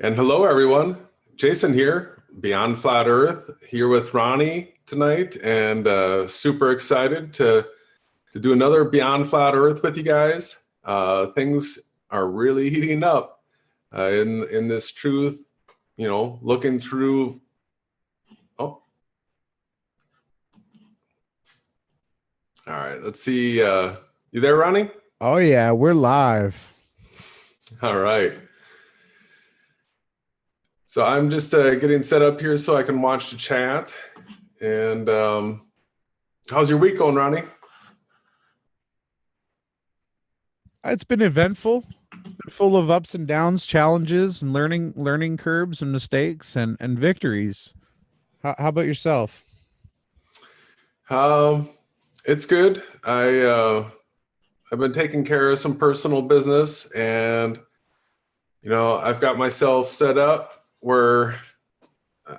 And hello, everyone. Jason here, Beyond Flat Earth, here with Ronnie tonight, and super excited to do another Beyond Flat Earth with you guys. Things are really heating up in this truth, looking through. Oh, all right. Let's see. You there, Ronnie? Oh, yeah, we're live. All right. So I'm just getting set up here so I can watch the chat. And how's your week going, Ronnie? It's been eventful, full of ups and downs, challenges, and learning curves and mistakes and victories. How about yourself? It's good. I've been taking care of some personal business, and I've got myself set up where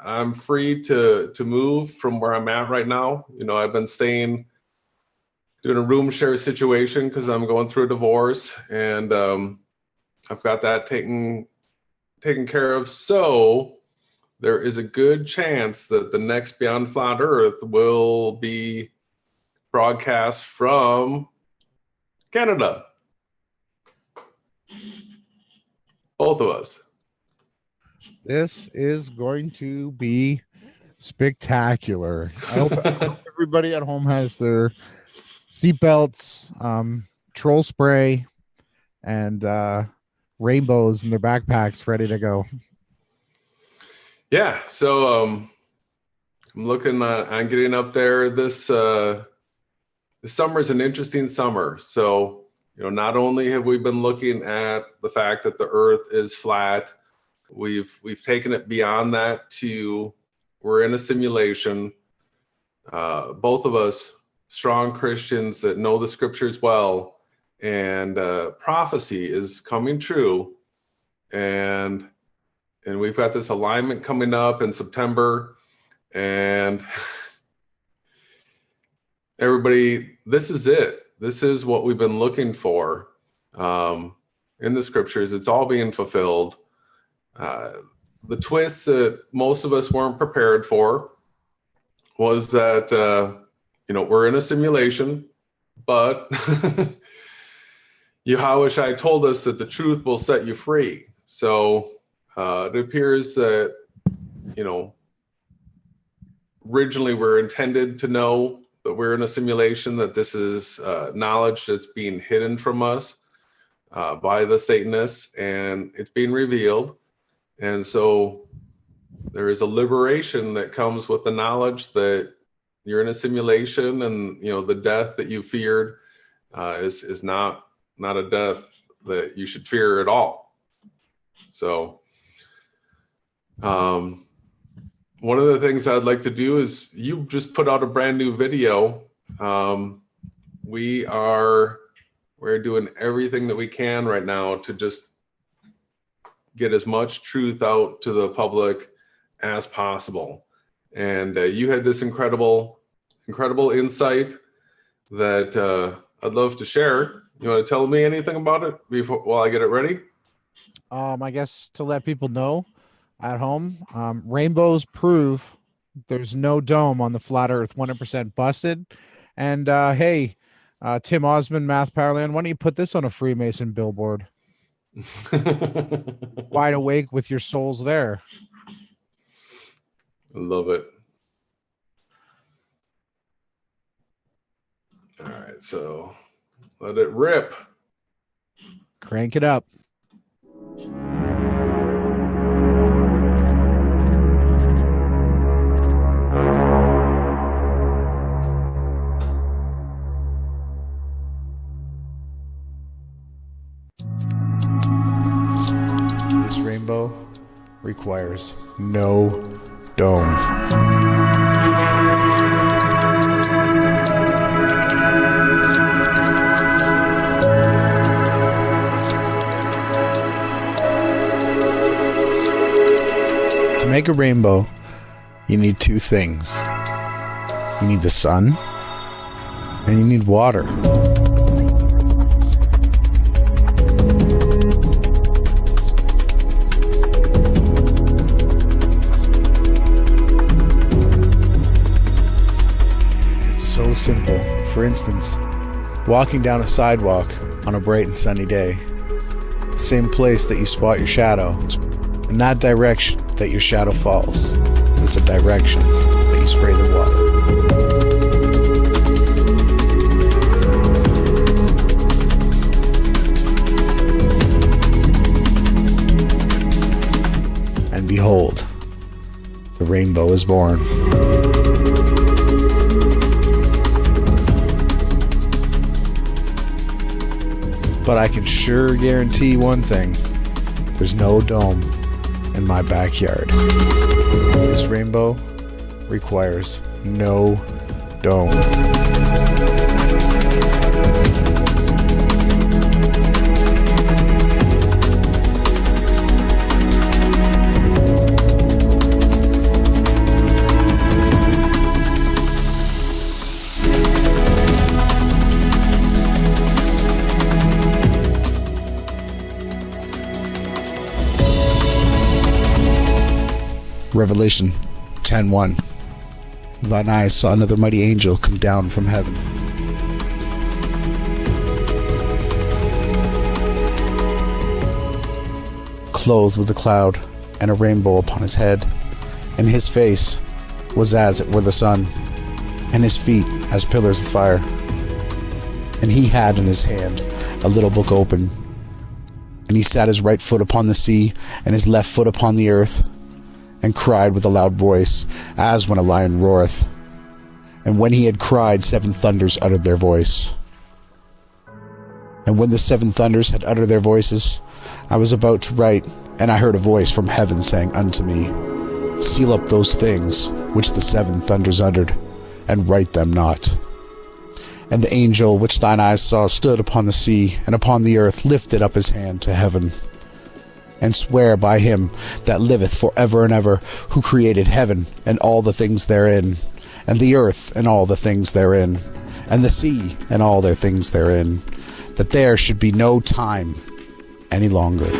I'm free to move from where I'm at right now. I've been doing a room share situation because I'm going through a divorce, and I've got that taken care of. So there is a good chance that the next Beyond Flat Earth will be broadcast from Canada. Both of us. This is going to be spectacular. I hope everybody at home has their seatbelts, troll spray, and rainbows in their backpacks ready to go. Yeah, so I'm looking on getting up there. This summer is an interesting summer. So, not only have we been looking at the fact that the Earth is flat, we've taken it beyond that to we're in a simulation. Both of us strong Christians that know the scriptures well, and prophecy is coming true, and we've got this alignment coming up in September, and everybody, this is it. This is what we've been looking for in the scriptures. It's all being fulfilled. The twist that most of us weren't prepared for was that, we're in a simulation, but YAHAWASHI told us that the truth will set you free. So it appears that, originally we're intended to know that we're in a simulation, that this is knowledge that's being hidden from us by the Satanists, and it's being revealed. And so there is a liberation that comes with the knowledge that you're in a simulation, and the death that you feared is not a death that you should fear at all. So one of the things I'd like to do is, you just put out a brand new video. We're doing everything that we can right now to just get as much truth out to the public as possible. And you had this incredible insight that I'd love to share. You want to tell me anything about it while I get it ready? I guess to let people know at home, rainbows prove there's no dome on the flat Earth. 100% busted. And hey, Tim Osmond, Math Powerland, why don't you put this on a Freemason billboard? Wide awake with your souls there. I love it. All right, so let it rip. Crank it up. This rainbow requires no dome. To make a rainbow, you need two things. You need the sun, and you need water. simple. For instance, walking down a sidewalk on a bright and sunny day. The same place that you spot your shadow. In that direction that your shadow falls is the direction that you spray the water. And behold, the rainbow is born. But I can sure guarantee one thing. There's no dome in my backyard. This rainbow requires no dome. Revelation 10:1. Thine eyes saw another mighty angel come down from heaven. Clothed with a cloud and a rainbow upon his head, and his face was as it were the sun, and his feet as pillars of fire. And he had in his hand a little book open, and he sat his right foot upon the sea, and his left foot upon the earth, and cried with a loud voice, as when a lion roareth. And when he had cried, 7 thunders uttered their voice. And when the 7 thunders had uttered their voices, I was about to write, and I heard a voice from heaven saying unto me, Seal up those things which the 7 thunders uttered, and write them not. And the angel which thine eyes saw stood upon the sea and upon the earth lifted up his hand to heaven, and swear by him that liveth for ever and ever, who created heaven and all the things therein, and the earth and all the things therein, and the sea and all their things therein, that there should be no time any longer.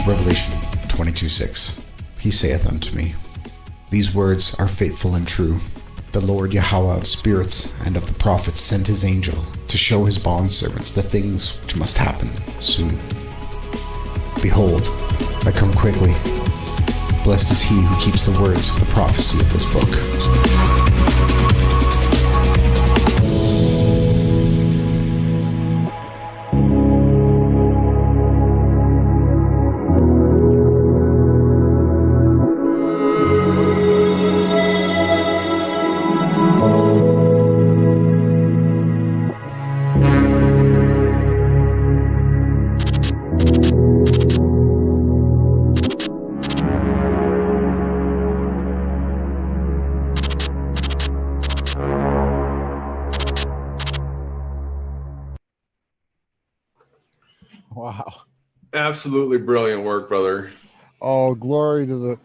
Revelation 22:6. He saith unto me, These words are faithful and true. The Lord Yahawah of spirits and of the prophets sent his angel to show his bondservants the things which must happen soon. Behold, I come quickly. Blessed is he who keeps the words of the prophecy of this book. Wow. Absolutely brilliant work, brother. Oh, glory to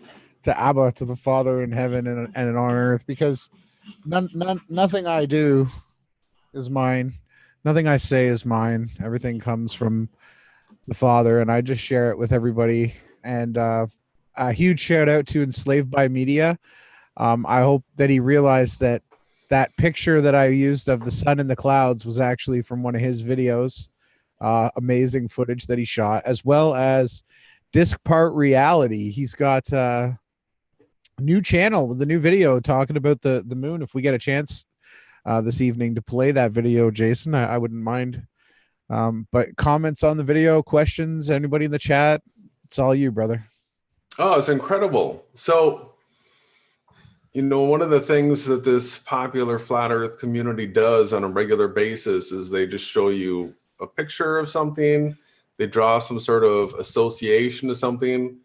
Abba, to the Father in heaven and on earth. Because Nothing I do is mine. Nothing I say is mine. Everything comes from the Father, and I just share it with everybody. And a huge shout out to Enslaved by Media. I hope that he realized that that picture that I used of the sun in the clouds was actually from one of his videos. Amazing footage that he shot, as well as Disc Part Reality. He's got a new channel with a new video talking about the moon. If we get a chance this evening to play that video, Jason, I wouldn't mind. But comments on the video, questions, anybody in the chat, it's all you, brother. Oh, it's incredible. So, you know, one of the things that this popular flat earth community does on a regular basis is they just show you a picture of something, they draw some sort of association to something,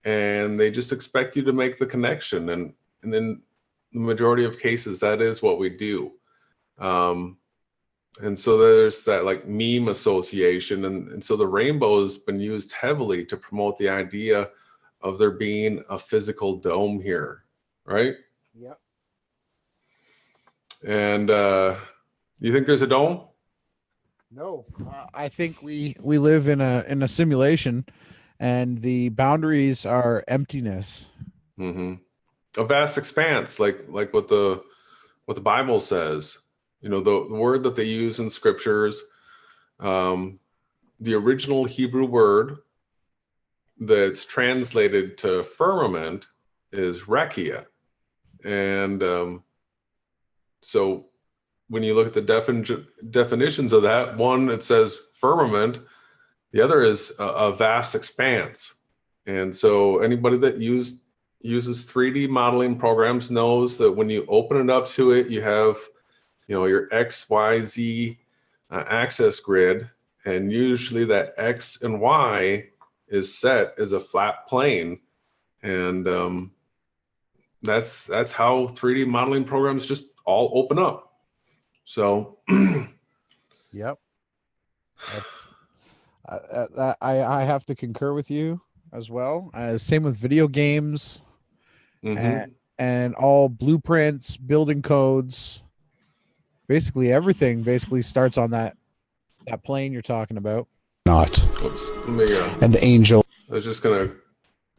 and they just expect you to make the connection. And in the majority of cases, that is what we do. And so there's that like meme association. And so the rainbow has been used heavily to promote the idea of there being a physical dome here, right? Yep. And you think there's a dome? No, I think we live in a simulation, and the boundaries are emptiness. Mm-hmm. A vast expanse, like what the Bible says. You know, the word that they use in scriptures, the original Hebrew word that's translated to firmament is rakia. And so when you look at the definitions of that, one, it says firmament, the other is a vast expanse. And so anybody that uses 3D modeling programs knows that when you open it up to it, you have, you know, your X, Y, Z access grid. And usually that X and Y is set as a flat plane. And that's how 3D modeling programs just all open up. So, Yep, that's I have to concur with you as well. Same with video games, mm-hmm. and all blueprints, building codes, basically everything basically starts on that plane you're talking about. Not. Oops, let me, and the angel. I was just gonna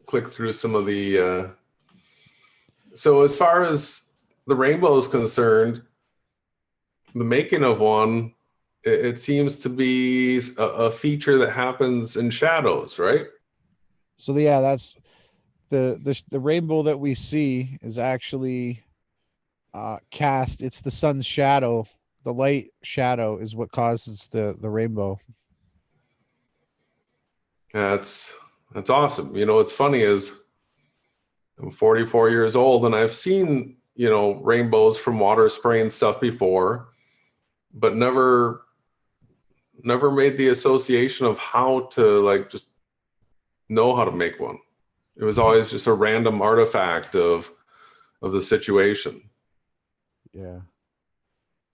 click through some of the. So as far as the rainbow is concerned, the making of one, it seems to be a feature that happens in shadows, right? So yeah, that's the rainbow that we see is actually cast. It's the sun's shadow. The light shadow is what causes the rainbow. That's awesome. You know, what's funny is I'm 44 years old and I've seen, you know, rainbows from water spraying stuff before, but never made the association of how to like just know how to make one. It was always just a random artifact of the situation. Yeah.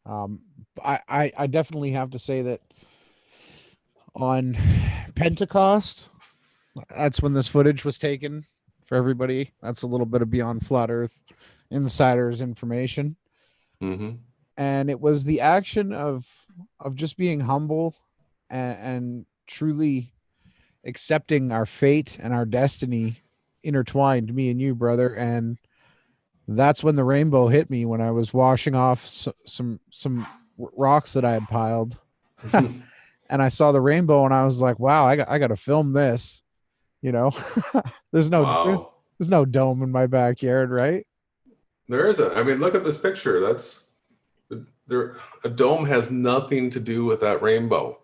I definitely have to say that on Pentecost, that's when this footage was taken for everybody. That's a little bit of Beyond Flat Earth insiders information. Mm-hmm. And it was the action of just being humble and truly accepting our fate and our destiny intertwined, me and you, brother. And that's when the rainbow hit me, when I was washing off some rocks that I had piled. And I saw the rainbow and I was like, wow, I got to film this. You know, there's no dome in my backyard, right? There isn't. I mean, look at this picture. That's a dome has nothing to do with that rainbow.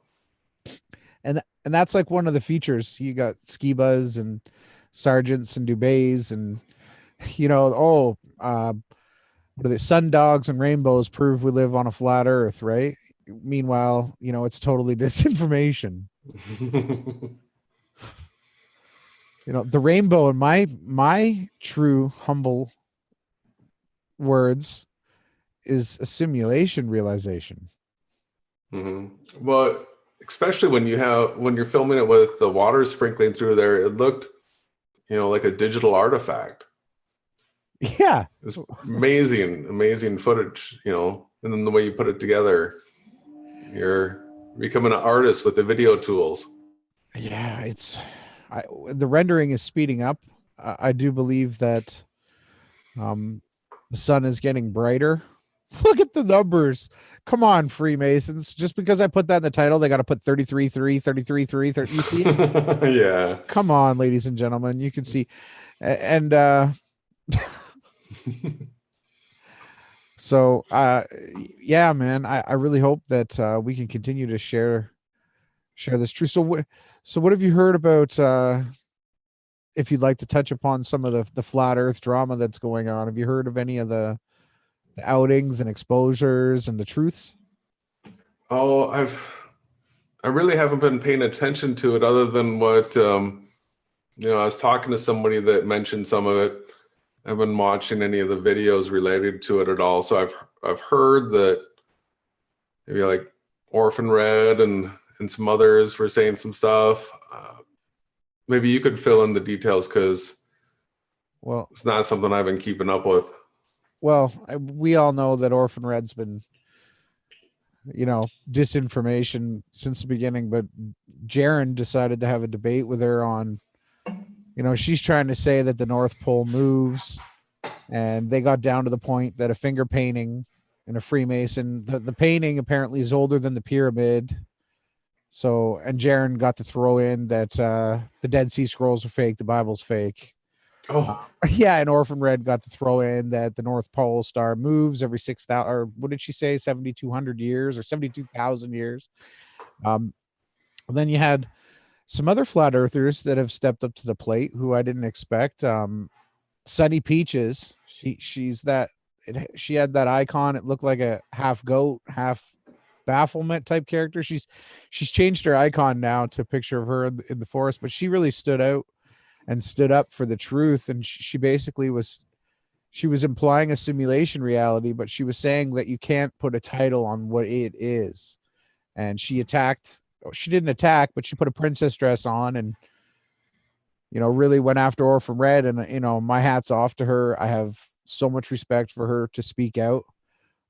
And that's like one of the features. You got skibas and sergeants and dubays and, you know, what are the sun dogs and rainbows prove we live on a flat earth, right? Meanwhile, you know, it's totally disinformation. You know, the rainbow, in my true humble words, is a simulation realization. Mm-hmm. Well, especially when you're filming it with the water sprinkling through there, it looked, you know, like a digital artifact. Yeah. It's amazing, amazing footage, you know, and then the way you put it together, you're becoming an artist with the video tools. Yeah, the rendering is speeding up. I do believe that the sun is getting brighter. Look at the numbers. Come on, Freemasons. Just because I put that in the title, they got to put 33, 3, 33, 3, 30. You see it? Yeah. Come on, ladies and gentlemen. You can see. And so, yeah, man, I really hope that we can continue to share this truth. So what have you heard about, if you'd like to touch upon some of the flat earth drama that's going on? Have you heard of any of the outings and exposures and the truths? Oh, I really haven't been paying attention to it other than what, you know, I was talking to somebody that mentioned some of it. I haven't been watching any of the videos related to it at all. So I've heard that maybe like Orphan Red and some others were saying some stuff. Maybe you could fill in the details because Well, it's not something I've been keeping up with. we all know that Orphan Red's been, disinformation since the beginning, but Jaren decided to have a debate with her on, she's trying to say that the North Pole moves, and they got down to the point that a finger painting and a Freemason, the painting apparently is older than the pyramid. So, and Jaren got to throw in that the Dead Sea Scrolls are fake, the Bible's fake. Oh, Yeah, and Orphan Red got to throw in that the North Pole star moves every 6,000, or what did she say, 7,200 years or 72,000 years. Then you had some other flat earthers that have stepped up to the plate who I didn't expect. Sunny Peaches, she had that icon. It looked like a half goat, half bafflement type character. She's changed her icon now to a picture of her in the forest, but she really stood out and stood up for the truth. And she basically was implying a simulation reality, but she was saying that you can't put a title on what it is. And she didn't attack, but she put a princess dress on and, really went after Orphan Red. And, my hat's off to her. I have so much respect for her to speak out.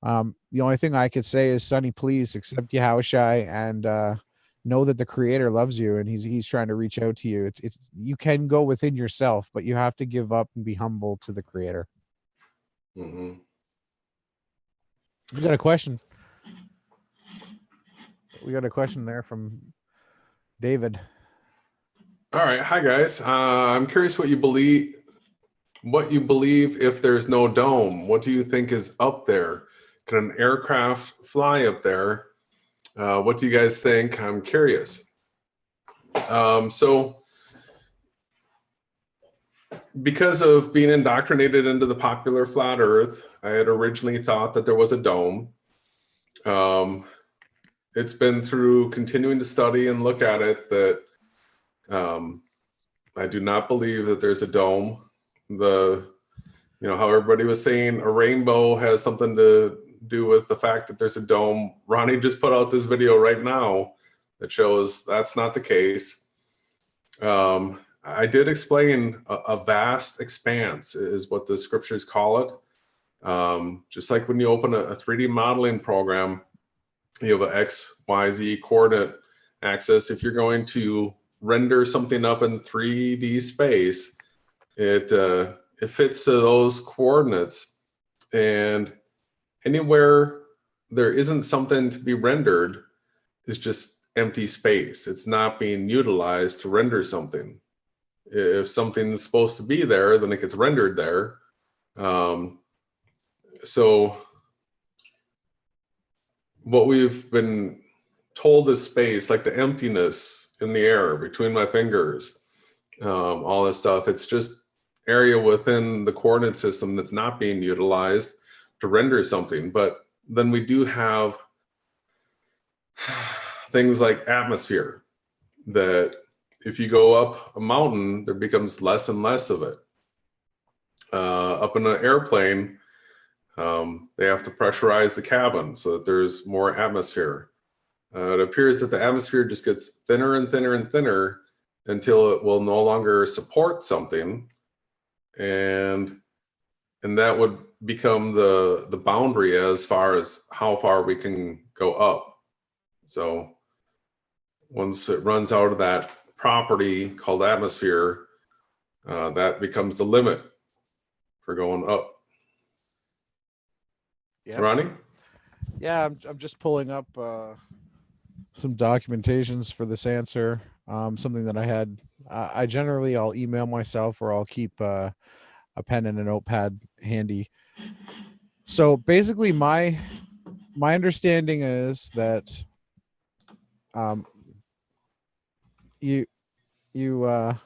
The only thing I could say is, Sonny, please accept Yahawashi and know that the Creator loves you and he's trying to reach out to you. It's you can go within yourself, but you have to give up and be humble to the Creator. mm-hmm. We got a question. We got a question there from David. All right. Hi, guys. I'm curious what you believe. What you believe if there's no dome? What do you think is up there? Can an aircraft fly up there? What do you guys think? I'm curious. So, because of being indoctrinated into the popular flat Earth, I had originally thought that there was a dome. It's been through continuing to study and look at it that I do not believe that there's a dome. How everybody was saying a rainbow has something to do with the fact that there's a dome. Ronnie just put out this video right now that shows that's not the case. I did explain a vast expanse is what the scriptures call it. Just like when you open a 3D modeling program, you have an X, Y, Z coordinate axis. If you're going to render something up in 3D space, it fits to those coordinates, and anywhere there isn't something to be rendered is just empty space. It's not being utilized to render something. If something's supposed to be there, then it gets rendered there. So what we've been told is space, like the emptiness in the air between my fingers, all this stuff. It's just area within the coordinate system that's not being utilized to render something. But then we do have things like atmosphere, that if you go up a mountain, there becomes less and less of it. Up in an airplane, they have to pressurize the cabin so that there's more atmosphere. It appears that the atmosphere just gets thinner and thinner and thinner until it will no longer support something. And and that would become the boundary as far as how far we can go up. So once it runs out of that property called atmosphere, that becomes the limit for going up. Yeah. Ronnie? Yeah, I'm just pulling up some documentations for this answer. Something that I had. I generally I'll email myself or I'll keep a pen and a notepad handy. So basically, my understanding is that um, you you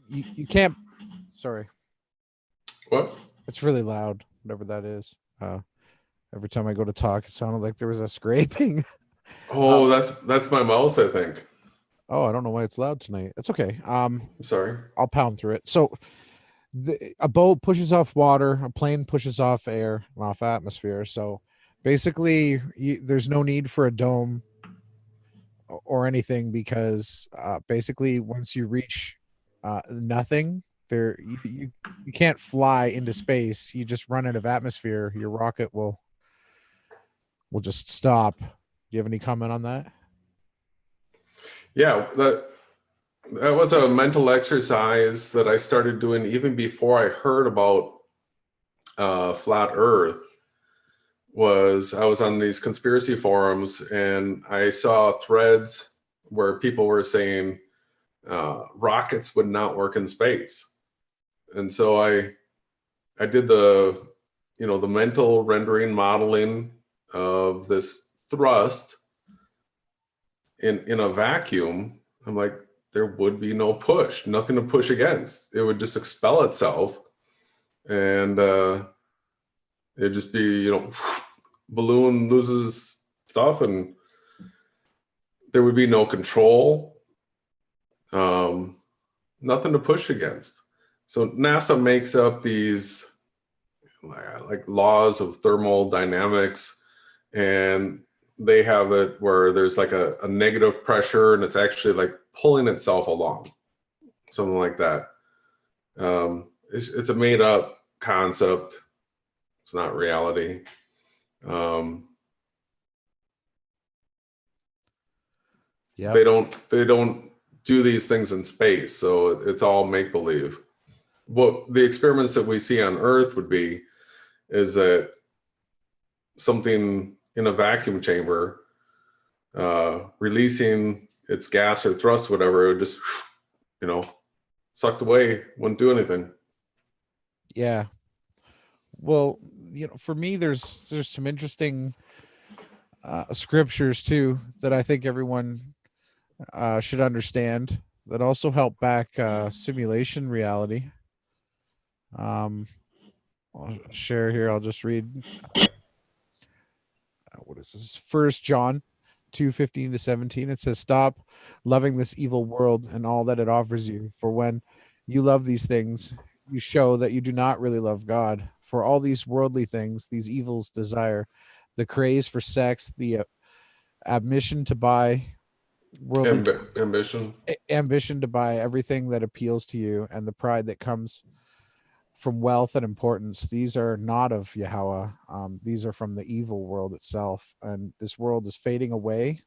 you can't. Sorry, What? it's really loud. Whatever that is. Every time I go to talk, it sounded like there was a scraping. Oh, that's my mouse, I think. Oh, I don't know why it's loud tonight. It's okay. I'm sorry. I'll pound through it. So a boat pushes off water, a plane pushes off air, off atmosphere. So basically, there's no need for a dome or anything because basically, once you reach nothing, you can't fly into space. You just run out of atmosphere. Your rocket will just stop. Do you have any comment on that? Yeah, that was a mental exercise that I started doing even before I heard about flat Earth. I was on these conspiracy forums and I saw threads where people were saying rockets would not work in space, and so I did the mental rendering modeling of this thrust in a vacuum. I'm like, there would be no push, nothing to push against. It would just expel itself, and it'd just be, balloon loses stuff, and there would be no control, nothing to push against. So NASA makes up these like laws of thermodynamics, and they have it where there's like a negative pressure and it's actually like pulling itself along, something like that. It's a made up concept. It's not reality. Um, Yeah. they don't do these things in space, so it's all make believe. What the experiments that we see on Earth would be is that something in a vacuum chamber releasing its gas or thrust, whatever, it would just sucked away, wouldn't do anything. Yeah. Well, for me, there's some interesting scriptures too that I think everyone should understand that also help back simulation reality. Um, I'll share here. I'll just read. What is this? 1 John 2:15-17. It says, "Stop loving this evil world and all that it offers you. For when you love these things, you show that you do not really love God. For all these worldly things, these evils desire, the craze for sex, the ambition to buy worldly Ambition. ambition to buy everything that appeals to you, and the pride that comes from wealth and importance, these are not of Yahweh. These are from the evil world itself. And this world is fading away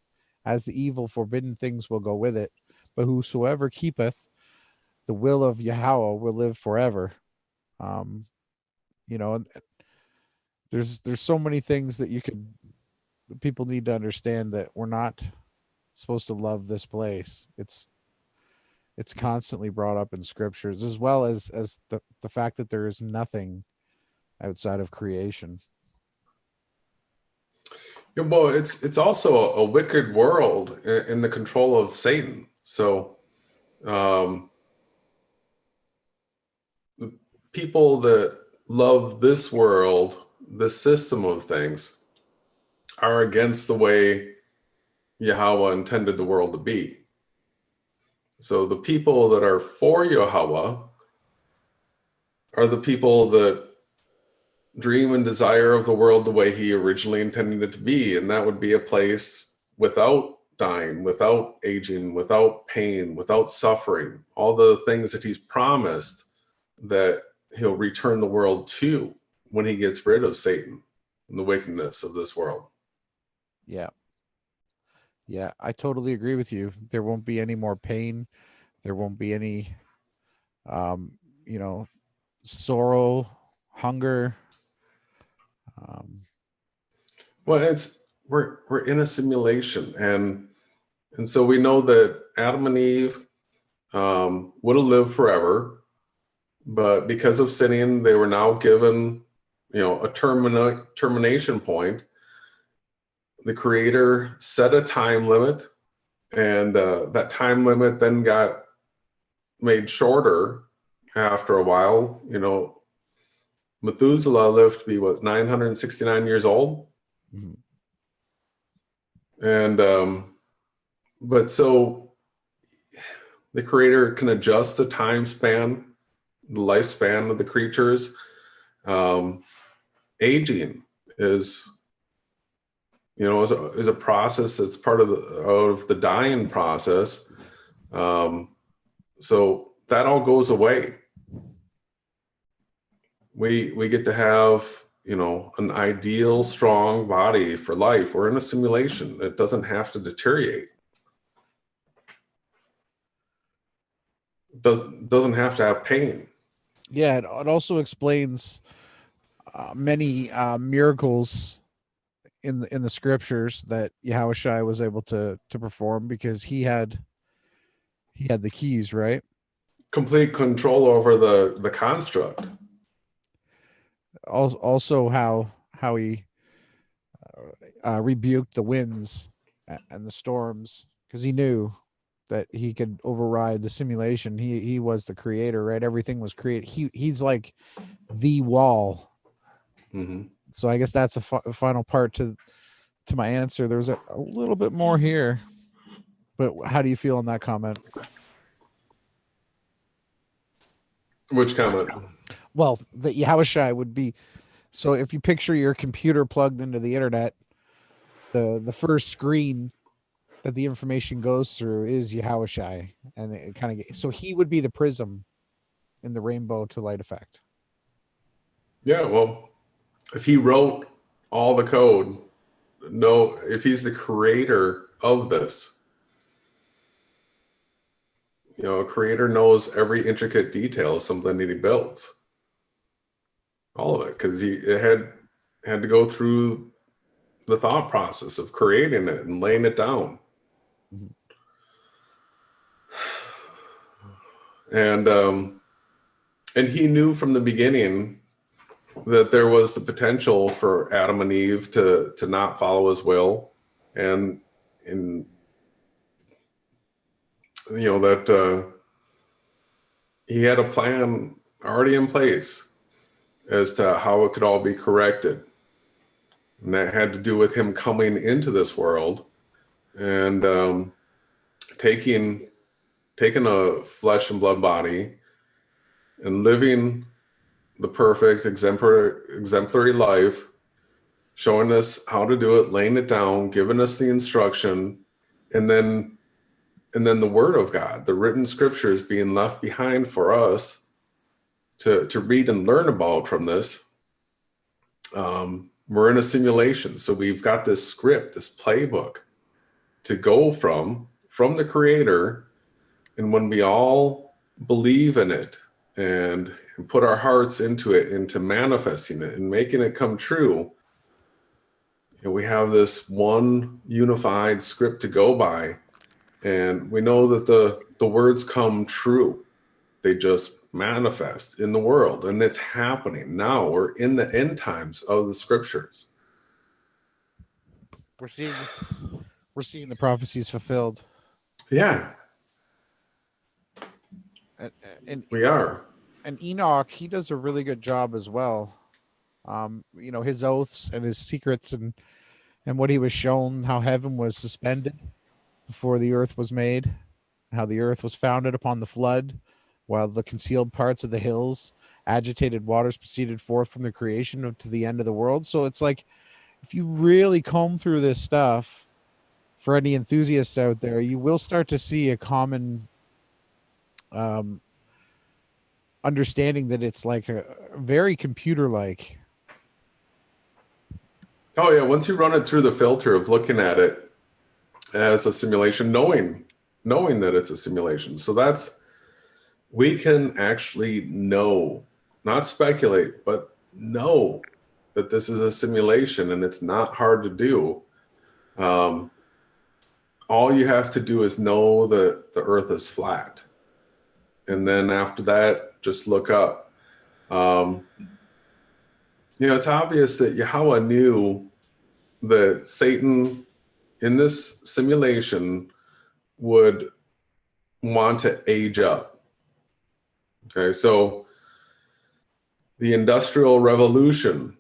as the evil forbidden things will go with it. But whosoever keepeth the will of Yahweh will live forever." Um, and there's so many things that people need to understand that we're not supposed to love this place. It's constantly brought up in scriptures, as well as the fact that there is nothing outside of creation. Yeah, well, it's also a wicked world in the control of Satan. So um, the people that love this world, this system of things, are against the way Yahweh intended the world to be. So the people that are for Yahweh are the people that dream and desire of the world the way he originally intended it to be. And that would be a place without dying, without aging, without pain, without suffering, all the things that he's promised that he'll return the world to when he gets rid of Satan and the wickedness of this world. Yeah. Yeah, I totally agree with you. There won't be any more pain. There won't be any, um, you know, sorrow, hunger. Um, Well, we're in a simulation, and so we know that Adam and Eve would have lived forever, but because of sinning, they were now given, a termination point. The Creator set a time limit, and that time limit then got made shorter after a while. Methuselah lived to be 969 years old, mhm. and but so the Creator can adjust the time span, the lifespan of the creatures. Aging is, is a process that's part of the dying process. So that all goes away. We get to have, an ideal, strong body for life. We're in a simulation. It doesn't have to deteriorate. Doesn't have to have pain. Yeah, it also explains many miracles in the scriptures that Yahushua was able to perform because he had the keys, right? Complete control over the construct. Also, how he rebuked the winds and the storms because he knew that he could override the simulation. He was the creator, right? Everything was created. He's like the wall. Mm-hmm. So I guess that's a final part to my answer. There's a little bit more here, but how do you feel on that comment? Which comment? Well, the Yahushai would be so if you picture your computer plugged into the internet, the first screen that the information goes through is Yahushai, and it kind of so he would be the prism in the rainbow to light effect. Yeah, well, if he wrote all the code, no, if he's the creator of this, a creator knows every intricate detail of something that he builds, all of it, because it had to go through the thought process of creating it and laying it down. Mhm. And he knew from the beginning that there was the potential for Adam and Eve to not follow his will, and that he had a plan already in place as to how it could all be corrected. And that had to do with him coming into this world and taking a flesh and blood body and living the perfect exemplary life, showing us how to do it, laying it down, giving us the instruction, and then the word of God, the written scriptures being left behind for us to read and learn about from this. We're in a simulation, so we've got this script, this playbook to go from the creator. And when we all believe in it and put our hearts into it, into manifesting it and making it come true, we have this one unified script to go by. And we know that the words come true. They just manifest in the world, and it's happening now. We're in the end times of the scriptures. We're seeing we're seeing the prophecies fulfilled, Yeah, and and, we are. and Enoch he does a really good job as well. His oaths and his secrets and what he was shown, how heaven was suspended before the earth was made, how the earth was founded upon the flood, while the concealed parts of the hills, agitated waters proceeded forth from the creation to the end of the world. So it's like if you really comb through this stuff, for any enthusiasts out there, you will start to see a common um, understanding that it's like a very computer like. Oh yeah, once you run it through the filter of looking at it as a simulation, knowing that it's a simulation. So that's, we can actually know, not speculate, but know that this is a simulation, and it's not hard to do. All you have to do is know that the earth is flat. And then after that, just look up. It's obvious that Yahweh knew that Satan in this simulation would want to age up. Okay, so the Industrial Revolution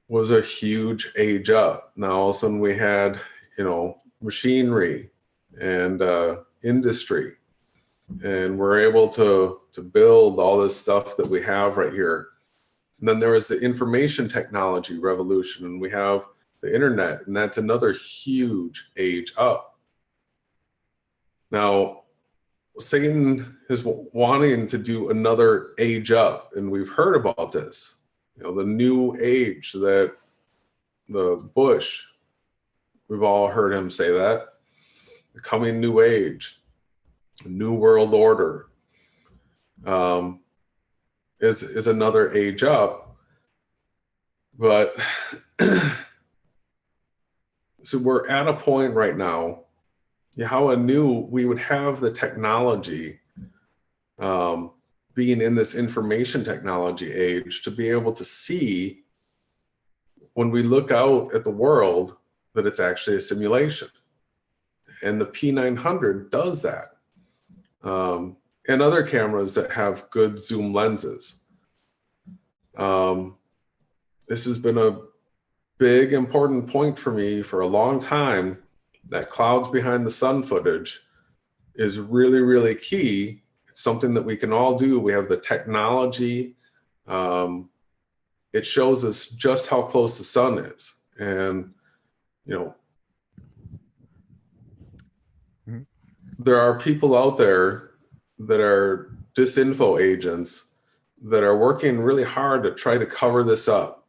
was a huge age up. Now all of a sudden we had, machinery and industry, and we're able to build all this stuff that we have right here. And then there was the information technology revolution, and we have the internet, and that's another huge age up. Now, Satan is wanting to do another age up, and we've heard about this. The new age that the Bush, we've all heard him say that. The coming new age, new world order, is another age up. But so we're at a point right now, Yahweh knew we would have the technology, being in this information technology age, to be able to see when we look out at the world that it's actually a simulation. And the P900 does that. And other cameras that have good zoom lenses. This has been a big, important point for me for a long time, that clouds behind the sun footage is really, really key. It's something that we can all do. We have the technology. It shows us just how close the sun is. And, there are people out there that are disinfo agents that are working really hard to try to cover this up.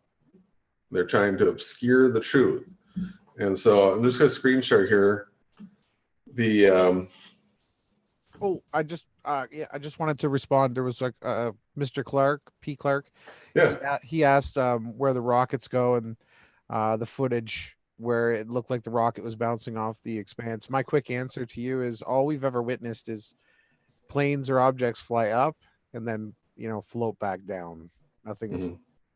They're trying to obscure the truth. And so I'm just going to screen share here. I just wanted to respond. There was like Mr. P. Clark. Yeah. He asked where the rockets go, and the footage where it looked like the rocket was bouncing off the expanse. My quick answer to you is all we've ever witnessed is planes or objects fly up and then, float back down. Nothing is.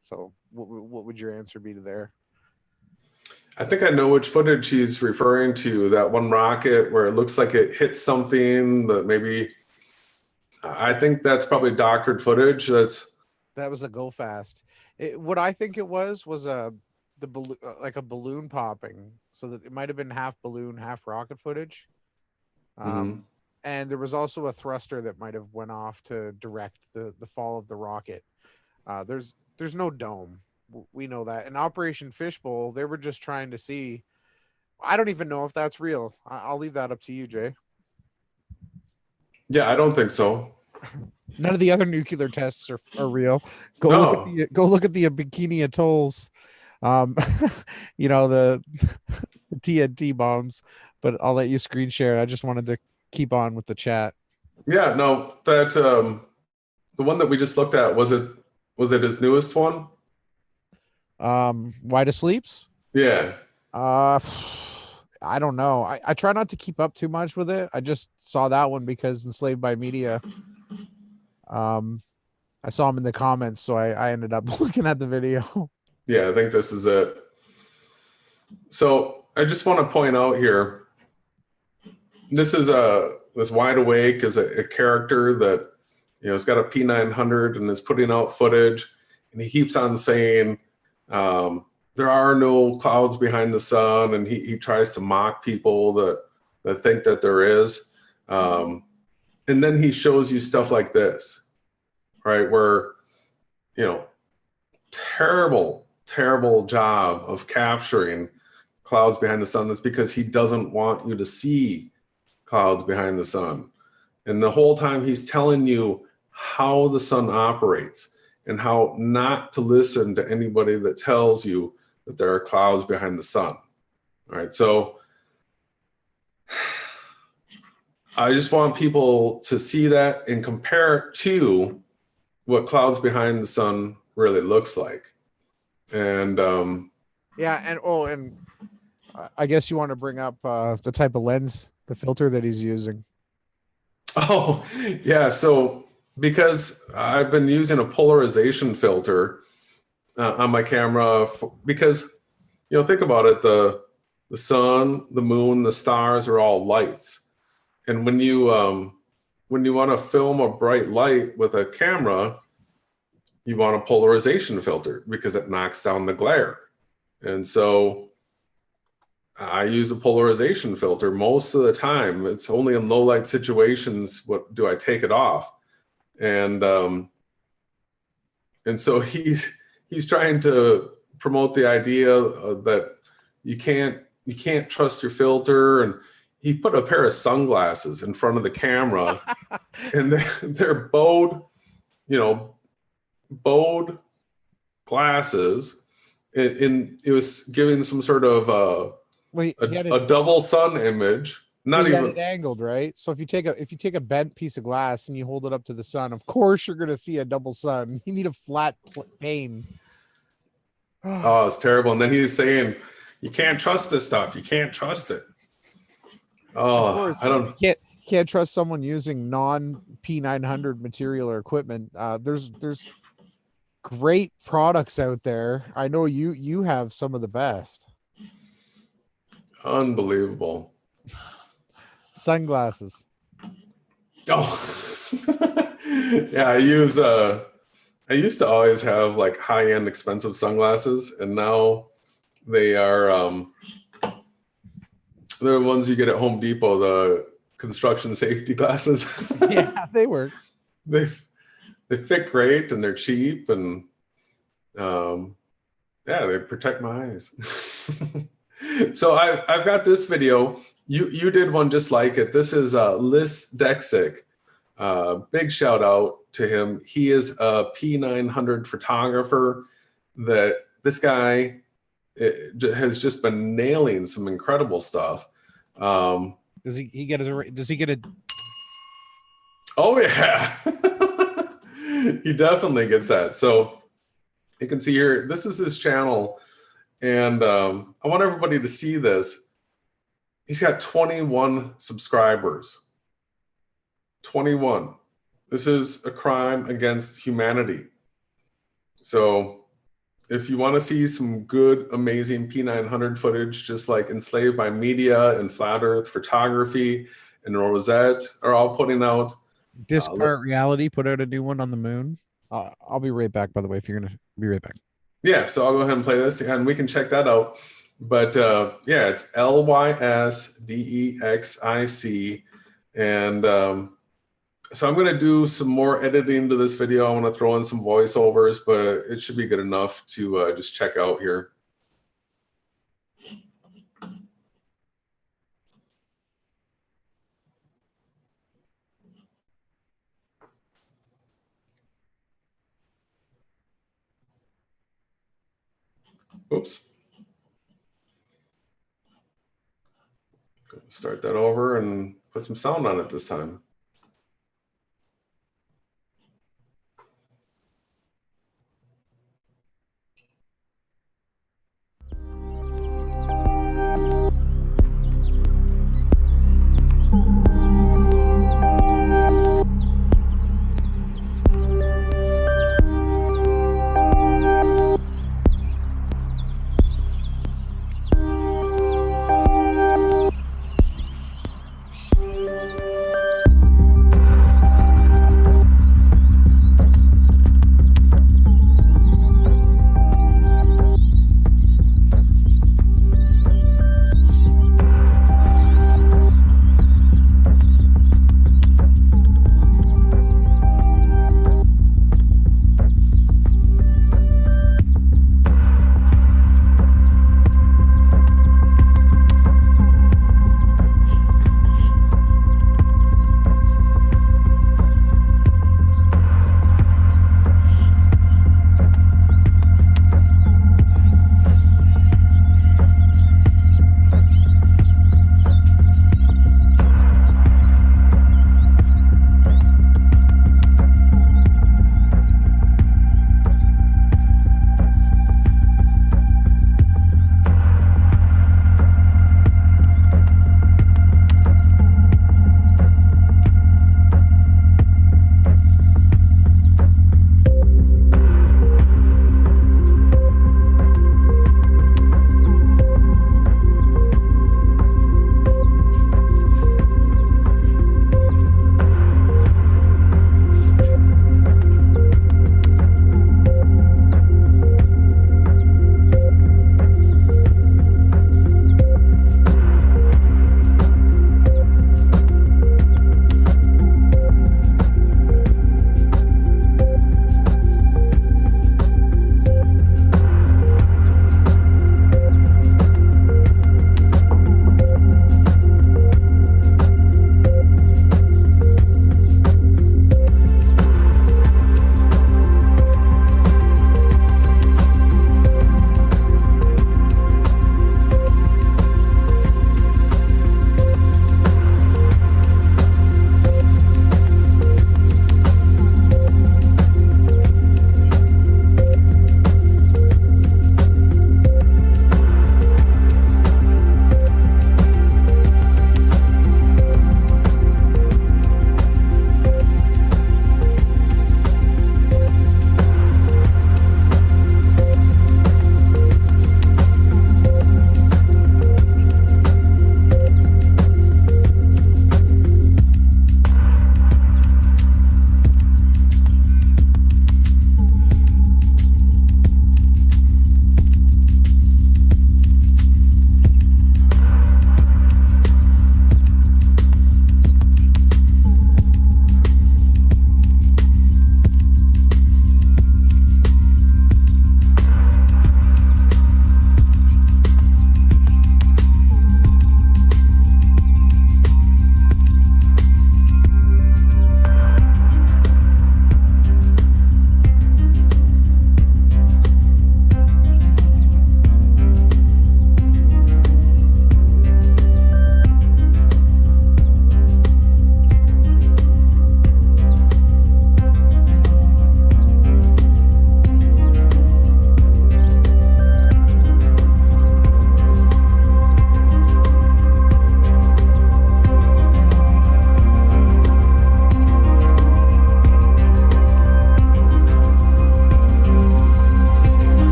So what would your answer be to there? I think I know which footage he's referring to, that one rocket where it looks like it hit something that maybe, I think that's probably doctored footage. That was a go fast. What I think it was like a balloon popping, so that it might have been half balloon, half rocket footage. And there was also a thruster that might have went off to direct the fall of the rocket. There's no dome. We know that. In Operation Fishbowl, they were just trying to see. I don't even know if that's real. I'll leave that up to you, Jay. Yeah, I don't think so. None of the other nuclear tests are real. Go look at the Bikini Atolls. The TNT bombs. But I'll let you screen share. I just wanted to keep on with the chat. Yeah, no, that the one that we just looked at, was it his newest one? Why to Sleeps? Yeah. I don't know. I try not to keep up too much with it. I just saw that one because Enslaved by Media. I saw him in the comments, so I ended up looking at the video. Yeah, I think this is it. So I just want to point out here, this is this Wide Awake is a character that, has got a P900 and is putting out footage, and he keeps on saying, there are no clouds behind the sun, and he tries to mock people that think that there is. And then he shows you stuff like this, right? Where, terrible job of capturing clouds behind the sun. That's because he doesn't want you to see clouds behind the sun. And the whole time he's telling you, how the sun operates and how not to listen to anybody that tells you that there are clouds behind the sun. All right, so I just want people to see that and compare it to what clouds behind the sun really looks like. And Yeah, and I guess you want to bring up the type of lens, the filter that he's using. oh, yeah, so because I've been using a polarization filter on my camera because, you know, think about it, the sun, the moon, the stars are all lights. And when you want to film a bright light with a camera, you want a polarization filter because it knocks down the glare. And so I use a polarization filter most of the time. It's only in low light situations what do I take it off. And so he's trying to promote the idea that you can't trust your filter, and he put a pair of sunglasses in front of the camera and they're bowed, you know, bowed glasses. And it was giving some sort of a double sun image. Not he had even it angled, right? So if you take a bent piece of glass and you hold it up to the sun, of course you're gonna see a double sun. You need a flat pane. Oh, it's terrible. And then he's saying, you can't trust this stuff. You can't trust it. Oh, I don't. Can't trust someone using non P900 material or equipment. There's great products out there. I know you have some of the best. Unbelievable. Sunglasses. Oh, yeah. I used to always have like high-end expensive sunglasses, and now they are they're the ones you get at Home Depot, the construction safety glasses. Yeah, they work. They fit great and they're cheap, and yeah, they protect my eyes. So I've got this video. You did one just like it. This is Lis Dexick. Big shout out to him. He is a P900 photographer. That this guy has just been nailing some incredible stuff. Does he get a? Oh yeah, he definitely gets that. So you can see here, this is his channel, and I want everybody to see this. He's got 21 subscribers. 21. This is a crime against humanity. So if you want to see some good, amazing P900 footage, just like Enslaved by Media and Flat Earth Photography and Rosette are all putting out. Discard Reality put out a new one on the moon. I'll be right back, by the way, if you're going to be right back. Yeah, so I'll go ahead and play this and we can check that out. But yeah, it's LYSDEXIC. And so I'm going to do some more editing to this video. I want to throw in some voiceovers, but it should be good enough to just check out here. Oops. Start that over and put some sound on it this time.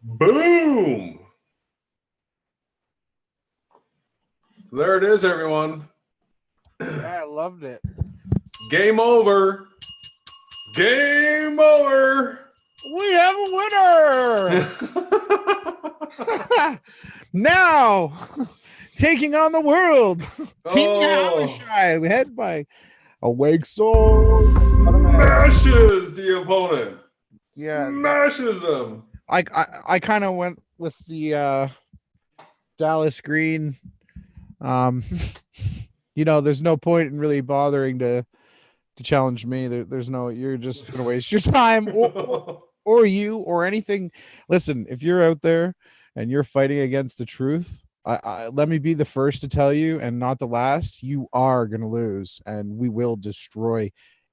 Boom! There it is, everyone. Yeah, I loved it. Game over. Game over. We have a winner. Now, taking on the world, Team Oh, Yahawashi, led by Awake Soul. smashes the opponent. Yeah, Smashes them. I kind of went with the Dallas Green. There's no point in really bothering to challenge me. There's no, you're just gonna waste your time, or you or anything. Listen, if you're out there and you're fighting against the truth, let me be the first to tell you, and not the last, you are gonna lose, and we will destroy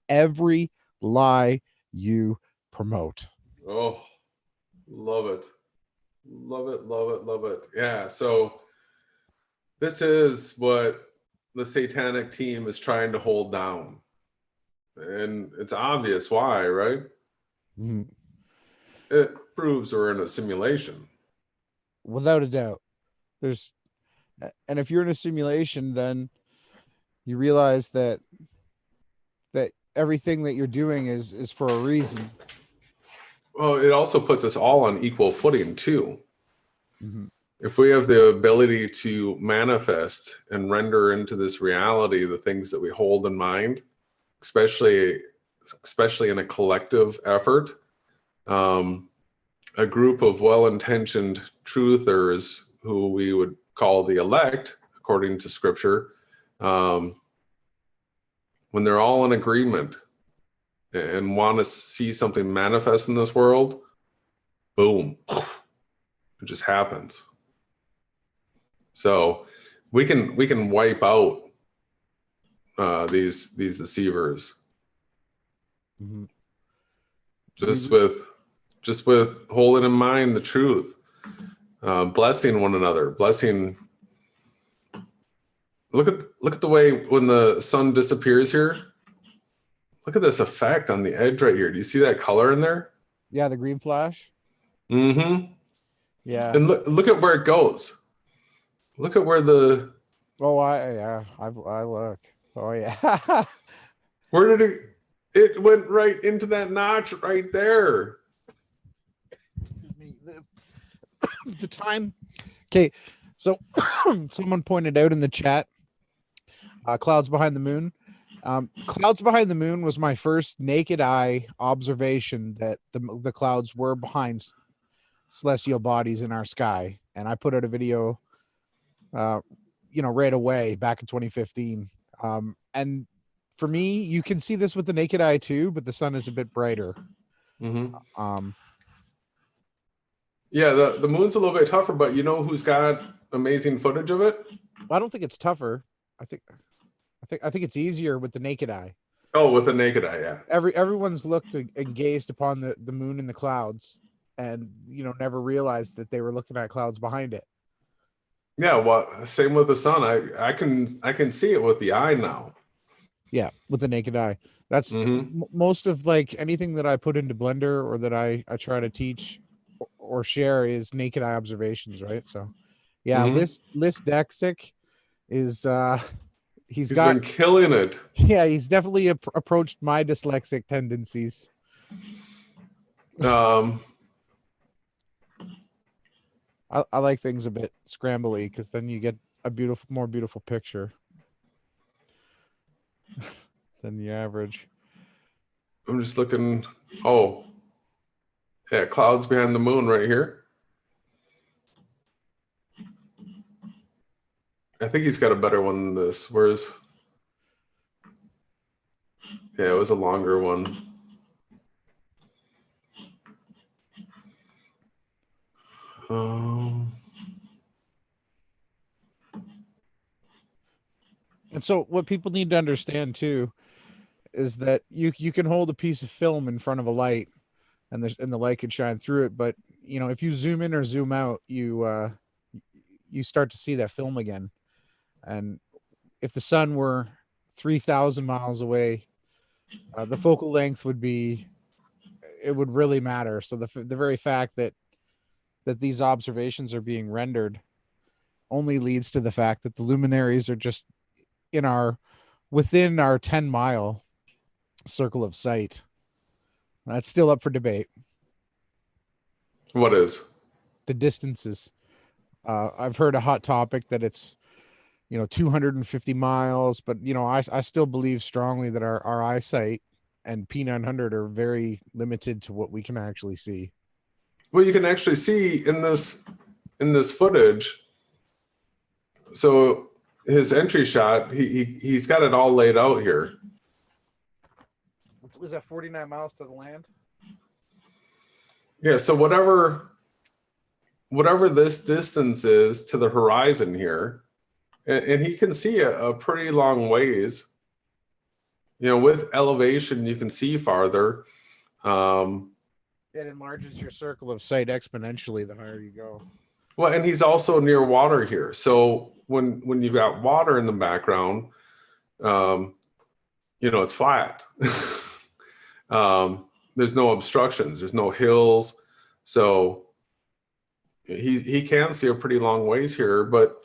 every lie you promote. Oh, love it. Love it, love it, love it. Yeah, so this is what the satanic team is trying to hold down. And it's obvious why, right? Mhm. It proves we're in a simulation. Without a doubt. There's And if you're in a simulation, then you realize that everything that you're doing is for a reason. Well, it also puts us all on equal footing too. Mm-hmm. If we have the ability to manifest and render into this reality the things that we hold in mind, especially in a collective effort, a group of well-intentioned truthers who we would call the elect, according to scripture, when they're all in agreement and want to see something manifest in this world, boom, it just happens. So we can wipe out these deceivers Mm-hmm. just with holding in mind the truth, blessing one another, blessing. Look at the way when the sun disappears here. Look at this effect on the edge right here. Do you see that color in there? Yeah, the green flash. Mm-hmm. Yeah. And look at where it goes. Look at where the I look. Oh yeah. where did it went right into that notch right there. The time. Okay, so someone pointed out in the chat, clouds behind the moon. Clouds behind the moon was my first naked eye observation that the clouds were behind celestial bodies in our sky, and I put out a video, right away back in 2015. And for me, you can see this with the naked eye too, but the sun is a bit brighter. Mm-hmm. Um, Yeah, the moon's a little bit tougher, but you know who's got amazing footage of it? I don't think it's tougher. I think it's easier with the naked eye. Oh, with the naked eye, yeah. Everyone's looked and gazed upon the moon and the clouds, and never realized that they were looking at clouds behind it. Yeah, well, same with the sun. I can see it with the eye now. Yeah, with the naked eye. That's most of like anything that I put into Blender or that I try to teach or share is naked eye observations, right? So yeah, List Dexic is he's been killing it. Yeah, he's definitely approached my dyslexic tendencies. I like things a bit scrambly because then you get a more beautiful picture than the average. I'm just looking. Oh, yeah, clouds behind the moon right here. I think he's got a better one than this. Where's? Yeah, it was a longer one. And so what people need to understand too is that you can hold a piece of film in front of a light and the light can shine through it, but if you zoom in or zoom out, you start to see that film again. And if the sun were 3,000 miles away, the focal length would really matter. So the very fact that that these observations are being rendered only leads to the fact that the luminaries are just in our within our 10-mile circle of sight. That's still up for debate. What is? The distances. I've heard a hot topic that it's 250 miles, but I still believe strongly that our eyesight and P900 are very limited to what we can actually see. Well, you can actually see in this footage. So his entry shot, he's got it all laid out here. Was that 49 miles to the land? Yeah. So whatever this distance is to the horizon here, and he can see a pretty long ways. With elevation, you can see farther. It enlarges your circle of sight exponentially the higher you go. Well, and he's also near water here. So when you've got water in the background, it's flat. There's no obstructions. There's no hills. So he can see a pretty long ways here. But,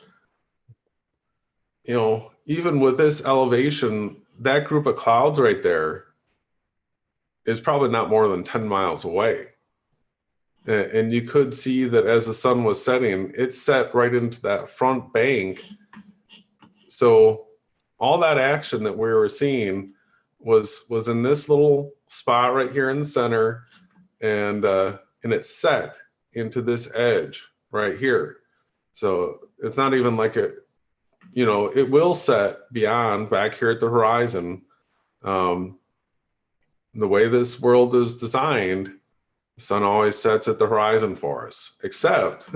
even with this elevation, that group of clouds right there is probably not more than 10 miles away. And you could see that as the sun was setting, it set right into that front bank. So all that action that we were seeing was in this little spot right here in the center, and it set into this edge right here. So it's not even like it will set beyond back here at the horizon. The way this world is designed, the sun always sets at the horizon for us, except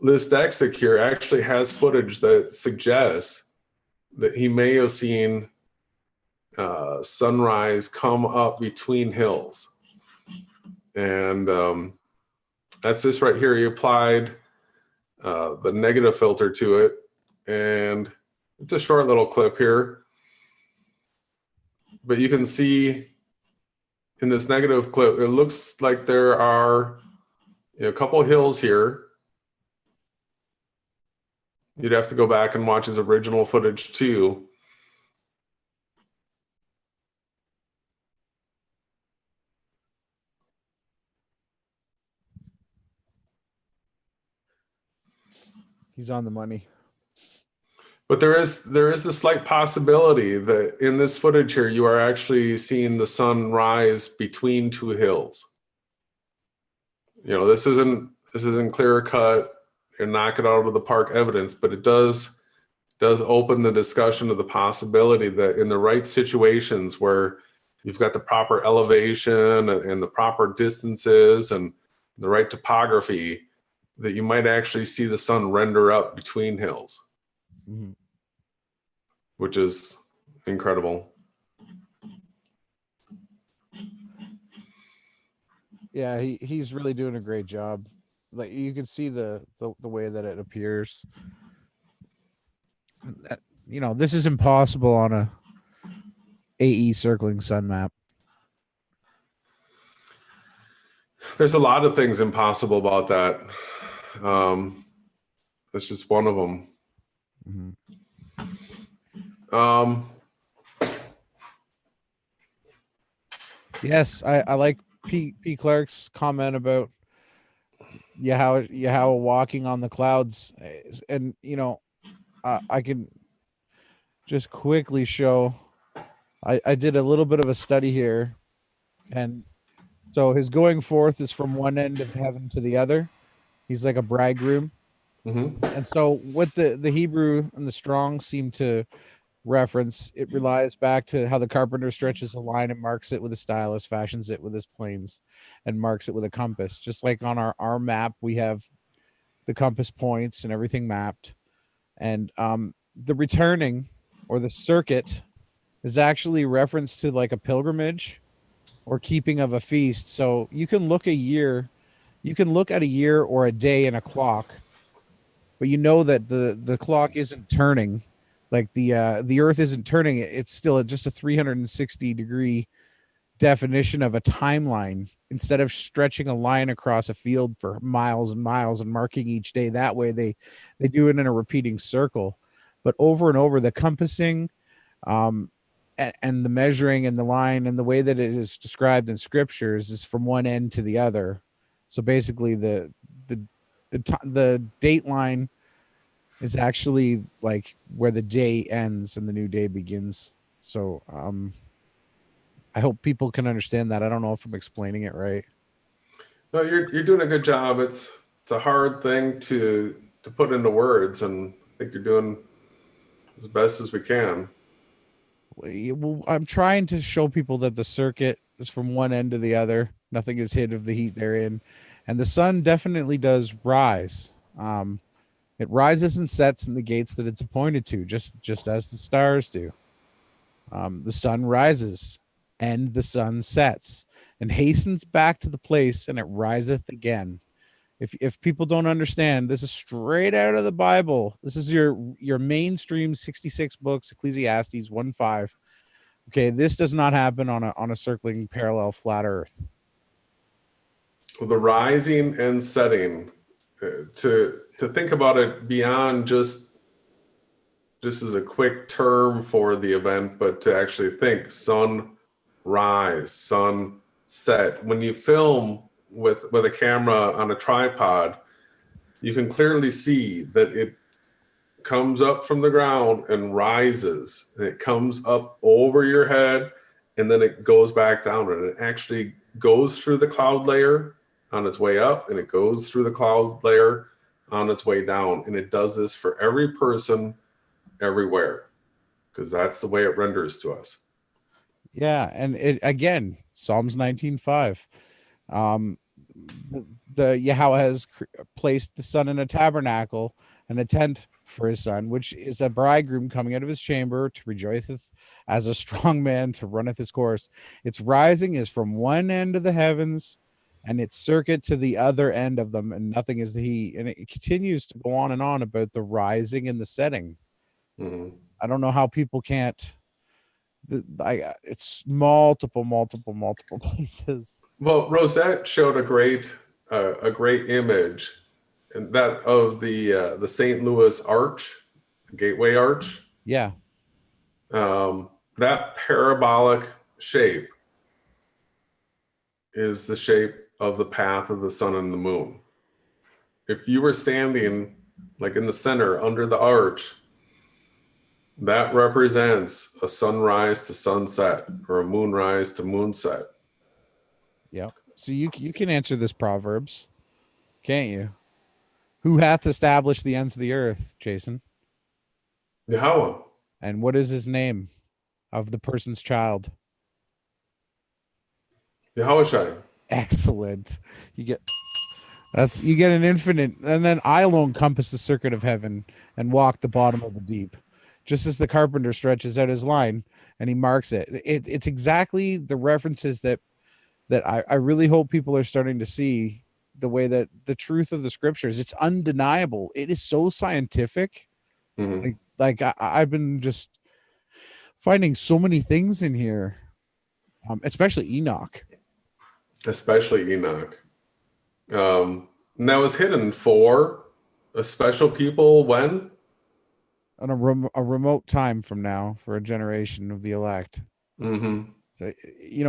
this Dexic here actually has footage that suggests that he may have seen sunrise come up between hills. And that's this right here. He applied the negative filter to it. And it's a short little clip here. But you can see in this negative clip, it looks like there are a couple hills here. You'd have to go back and watch his original footage too. He's on the money. But there is the slight possibility that in this footage here, you are actually seeing the sun rise between two hills. This isn't clear cut and knock it out of the park evidence, but it does open the discussion of the possibility that in the right situations where you've got the proper elevation and the proper distances and the right topography, that you might actually see the sun render up between hills. Mm-hmm. Which is incredible. Yeah, he's really doing a great job. Like you can see the way that it appears. This is impossible on a AE circling sun map. There's a lot of things impossible about that. That's just one of them. Mm-hmm. Yes, I like P. Clark's comment about Yahawah walking on the clouds, and I can just quickly show. I did a little bit of a study here, and so his going forth is from one end of heaven to the other. He's like a bridegroom. Mm-hmm. And so what the Hebrew and the Strong seem to reference, it relies back to how the carpenter stretches a line and marks it with a stylus, fashions it with his planes, and marks it with a compass. Just like on our map, we have the compass points and everything mapped. And the returning or the circuit is actually reference to like a pilgrimage or keeping of a feast. So you can look at a year or a day in a clock, but that the clock isn't turning, like the earth isn't turning. It's still at just a 360 degree definition of a timeline instead of stretching a line across a field for miles and miles and marking each day that way. They do it in a repeating circle, but over and over the compassing, um and the measuring and the line and the way that it is described in scriptures is from one end to the other. So basically the the date line is actually like where the day ends and the new day begins. So I hope people can understand that. I don't know if I'm explaining it right. No, you're doing a good job. It's a hard thing to put into words, and I think you're doing as best as we can. Well, I'm trying to show people that the circuit is from one end to the other. Nothing is hid of the heat therein, and the sun definitely does rise. It rises and sets in the gates that it's appointed to, just as the stars do. The sun rises, and the sun sets, and hastens back to the place, and it riseth again. If people don't understand, this is straight out of the Bible. This is your mainstream 66 books, Ecclesiastes 1:5. Okay, this does not happen on a circling parallel flat Earth. Well, the rising and setting, to think about it beyond just as a quick term for the event, but to actually think sun rise, sun set. When you film with a camera on a tripod, you can clearly see that it comes up from the ground and rises, and it comes up over your head, and then it goes back down, and it actually goes through the cloud layer on its way up, and it goes through the cloud layer on its way down. And it does this for every person everywhere, because that's the way it renders to us. Yeah, and it again, Psalms 19:5. Um, the Yahweh has placed the sun in a tabernacle and a tent for his son, which is a bridegroom coming out of his chamber to rejoiceth as a strong man to runneth his course. Its rising is from one end of the heavens and its circuit to the other end of them, and nothing is he. And it continues to go on and on about the rising and the setting. Mhm. I don't know how people can't. It's multiple places. Well, Rosette showed a great image, and that of the St. Louis Arch, Gateway Arch. Yeah. That parabolic shape is the shape of the path of the sun and the moon. If you were standing like in the center under the arch, that represents a sunrise to sunset or a moonrise to moonset. Yeah. So you can answer this Proverbs, can't you? Who hath established the ends of the earth, Jason? Yahweh, And what is his name of the person's child? Yahawashi. Excellent. You get you get an infinite, and then I alone compass the circuit of heaven and walk the bottom of the deep. Just as the carpenter stretches out his line and he marks it. It's exactly the references that I really hope people are starting to see, the way that the truth of the scriptures, it's undeniable. It is so scientific. Mhm. I've been just finding so many things in here, especially Enoch. Especially Enoch. And that was hidden for a special people when? On a remote time from now for a generation of the elect. Mm-hmm. So,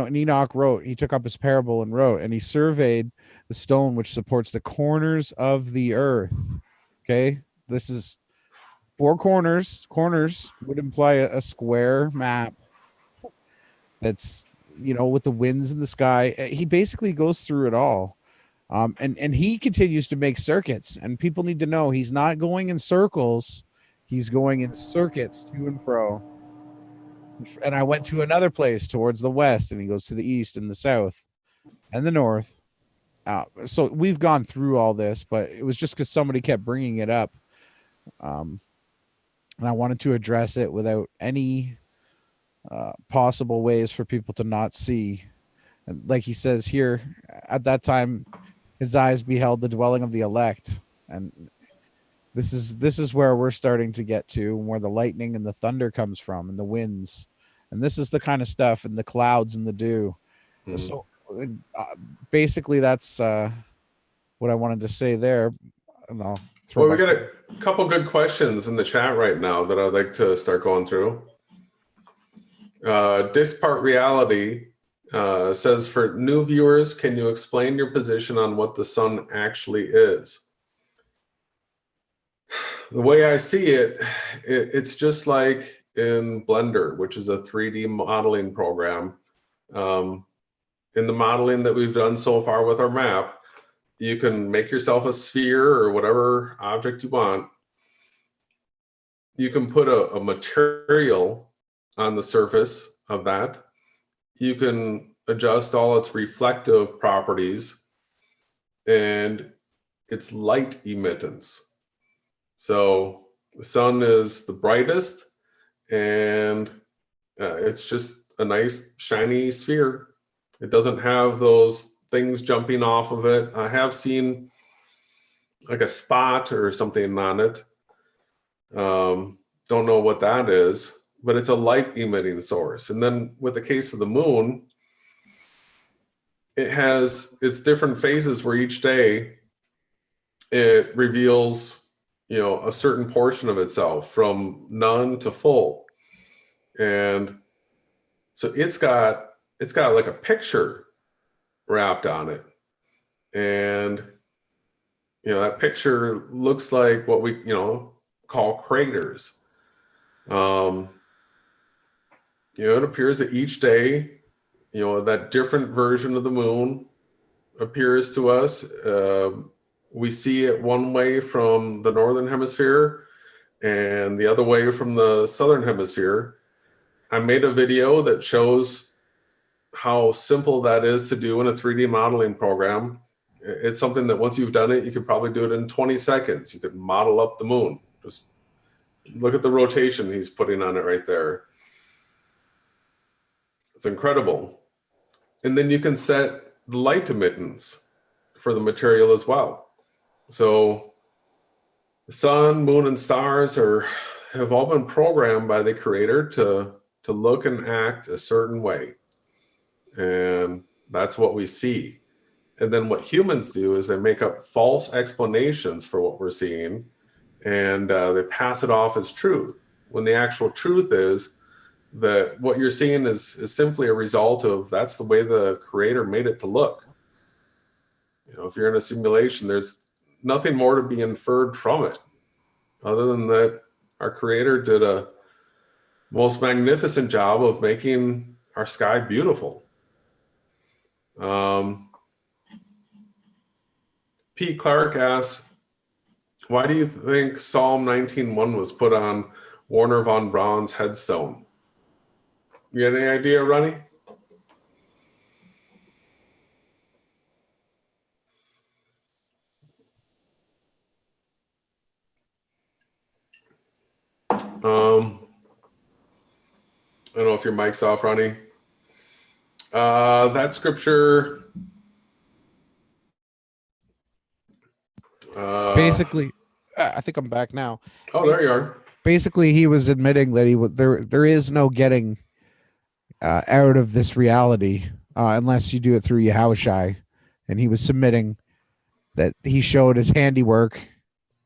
and Enoch wrote, he took up his parable and wrote, and he surveyed the stone which supports the corners of the earth. Okay. This is four corners. Corners would imply a square map that's, with the winds in the sky. He basically goes through it all. And he continues to make circuits, and people need to know he's not going in circles. He's going in circuits to and fro. And I went to another place towards the west, and he goes to the east and the south and the north. So we've gone through all this, but it was just because somebody kept bringing it up. And I wanted to address it without any possible ways for people to not see. And like he says here, at that time, his eyes beheld the dwelling of the elect. And this is where we're starting to get to, and where the lightning and the thunder comes from, and the winds. And this is the kind of stuff, and the clouds and the dew. Mhm. So basically, that's what I wanted to say there. And I'll throw Well, we back got to you. a couple good questions in the chat right now that I'd like to start going through. Dispart Reality says, for new viewers, can you explain your position on what the sun actually is? The way I see it, it's just like in Blender, which is a 3D modeling program. In the modeling that we've done so far with our map, you can make yourself a sphere or whatever object you want. You can put a material on the surface of that. You can adjust all its reflective properties and its light emittance. So the sun is the brightest, and it's just a nice shiny sphere. It doesn't have those things jumping off of it. I have seen like a spot or something on it. Don't know what that is, but it's a light emitting source. And then with the case of the moon, it has its different phases where each day it reveals, a certain portion of itself from none to full. And so it's got like a picture wrapped on it. And that picture looks like what we, call craters. It appears that each day, that different version of the moon appears to us. We see it one way from the northern hemisphere and the other way from the southern hemisphere. I made a video that shows how simple that is to do in a 3D modeling program. It's something that once you've done it, you could probably do it in 20 seconds. You could model up the moon. Just look at the rotation he's putting on it right there. It's incredible. And then you can set the light emittance for the material as well. So the sun, moon, and stars have all been programmed by the creator to look and act a certain way. And that's what we see. And then what humans do is they make up false explanations for what we're seeing, and they pass it off as truth, when the actual truth is that what you're seeing is simply a result of that's the way the creator made it to look. If you're in a simulation, there's nothing more to be inferred from it other than that our creator did a most magnificent job of making our sky beautiful. Pete Clark asks, why do you think Psalm 19:1 was put on Warner von Braun's headstone? You got any idea, Ronnie? I don't know if your mic's off, Ronnie. That scripture. Basically, I think I'm back now. Oh, there you are. Basically, he was admitting that he would there is no getting out of this reality unless you do it through YAHAWASHI, and he was submitting that he showed his handiwork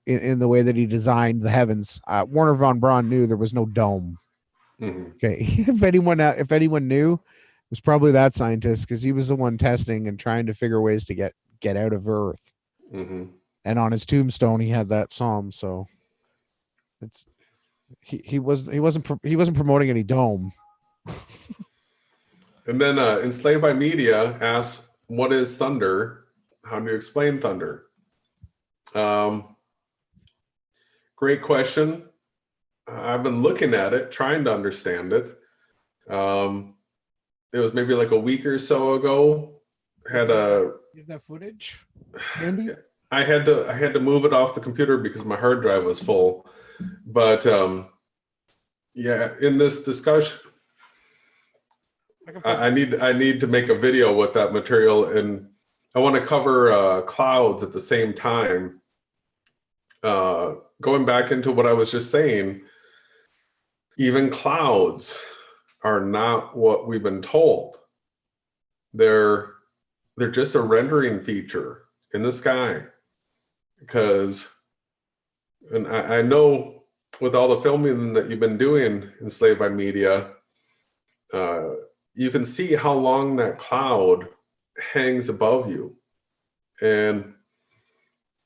in the way that he designed the heavens. Warner von Braun knew there was no dome. Mm-hmm. Okay, if anyone knew, it was probably that scientist, because he was the one testing and trying to figure ways to get out of Earth. Mm-hmm. And on his tombstone, he had that psalm. So it's he wasn't promoting any dome. And then Enslaved by Media asks, what is thunder? How do you explain thunder? Great question. I've been looking at it, trying to understand it. It was maybe like a week or so ago. Had a You have that footage handy? I had to move it off the computer because my hard drive was full. But yeah, in this discussion, I need to make a video with that material, and I want to cover clouds at the same time. Going back into what I was just saying, even clouds are not what we've been told. they're just a rendering feature in the sky. Because, and I know with all the filming that you've been doing in Slave by Media, you can see how long that cloud hangs above you. And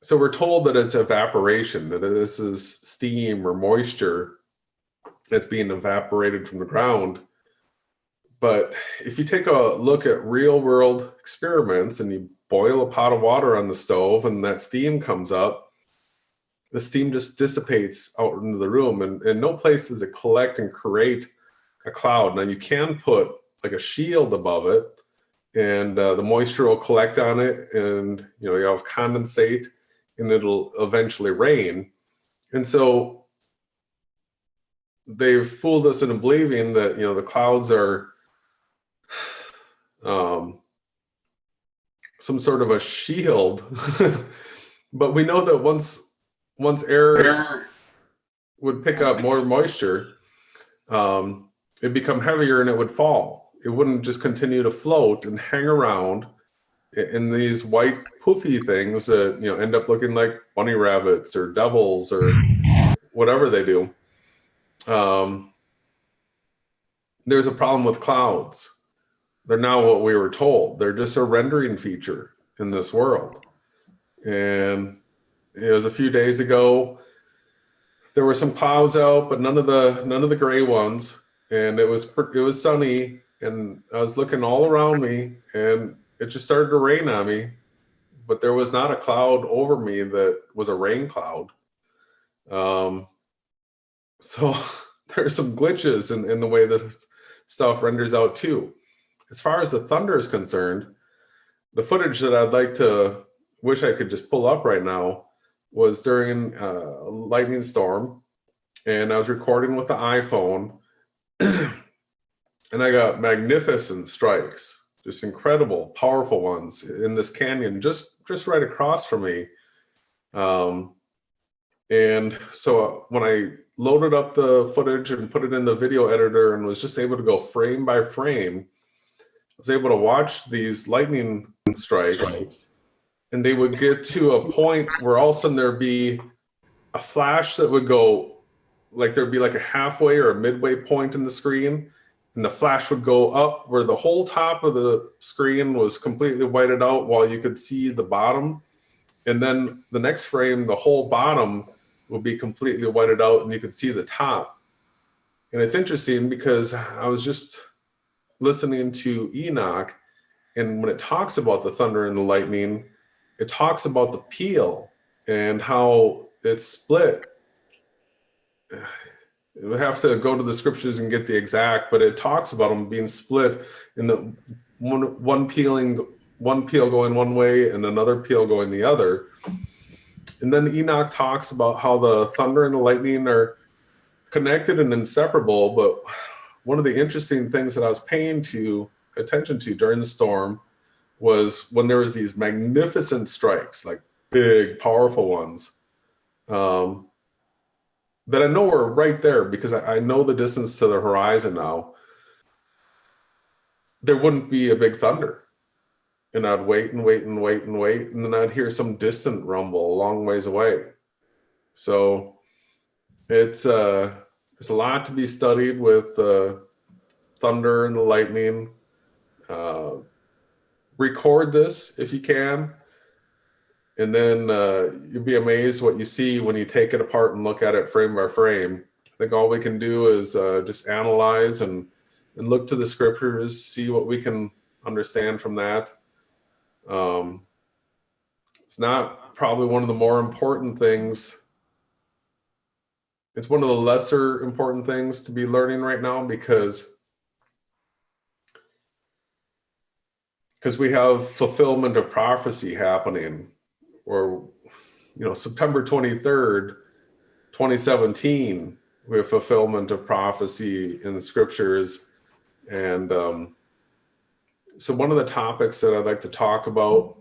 so we're told that it's evaporation, that this is steam or moisture that's being evaporated from the ground. But if you take a look at real world experiments and you boil a pot of water on the stove and that steam comes up, the steam just dissipates out into the room, and no place does it collect and create a cloud. Now you can put like a shield above it, and the moisture will collect on it, and you have condensate, and it'll eventually rain. And so they've fooled us into believing that the clouds are some sort of a shield. But we know that once air would pick up more moisture, it'd become heavier and it would fall. It wouldn't just continue to float and hang around in these white poofy things that end up looking like bunny rabbits or devils or whatever they do. There's a problem with clouds. They're not what we were told. They're just a rendering feature in this world. And it was a few days ago, there were some clouds out, but none of the gray ones. And it was sunny, and I was looking all around me, and it just started to rain on me, but there was not a cloud over me that was a rain cloud. So there's some glitches in the way this stuff renders out too. As far as the thunder is concerned, the footage that wish I could just pull up right now was during a lightning storm, and I was recording with the iPhone, and I got magnificent strikes, just incredible, powerful ones in this canyon just right across from me. And so when I loaded up the footage and put it in the video editor and was just able to go frame by frame, I was able to watch these lightning strikes, and they would get to a point where all of a sudden there'd be a flash that would go, like there'd be like a halfway or a midway point in the screen, and the flash would go up where the whole top of the screen was completely whited out while you could see the bottom. And then the next frame, the whole bottom will be completely whited out and you could see the top. And it's interesting because I was just listening to Enoch, and when it talks about the thunder and the lightning, it talks about the peal and how it's split. We have to go to the scriptures and get the exact, but it talks about them being split in the one peel going one way and another peel going the other. And then Enoch talks about how the thunder and the lightning are connected and inseparable. But one of the interesting things that I was paying attention to during the storm was when there was these magnificent strikes, like big, powerful ones, that I know are right there because I know the distance to the horizon now. There wouldn't be a big thunder. And I'd wait and wait and wait and wait, and then I'd hear some distant rumble a long ways away. So it's a lot to be studied with thunder and the lightning. Record this if you can, and then you'll be amazed what you see when you take it apart and look at it frame by frame. I think all we can do is just analyze and look to the scriptures, see what we can understand from that. It's not probably one of the more important things. It's one of the lesser important things to be learning right now because we have fulfillment of prophecy happening, or September 23rd, 2017, we have fulfillment of prophecy in the scriptures. And so one of the topics that I'd like to talk about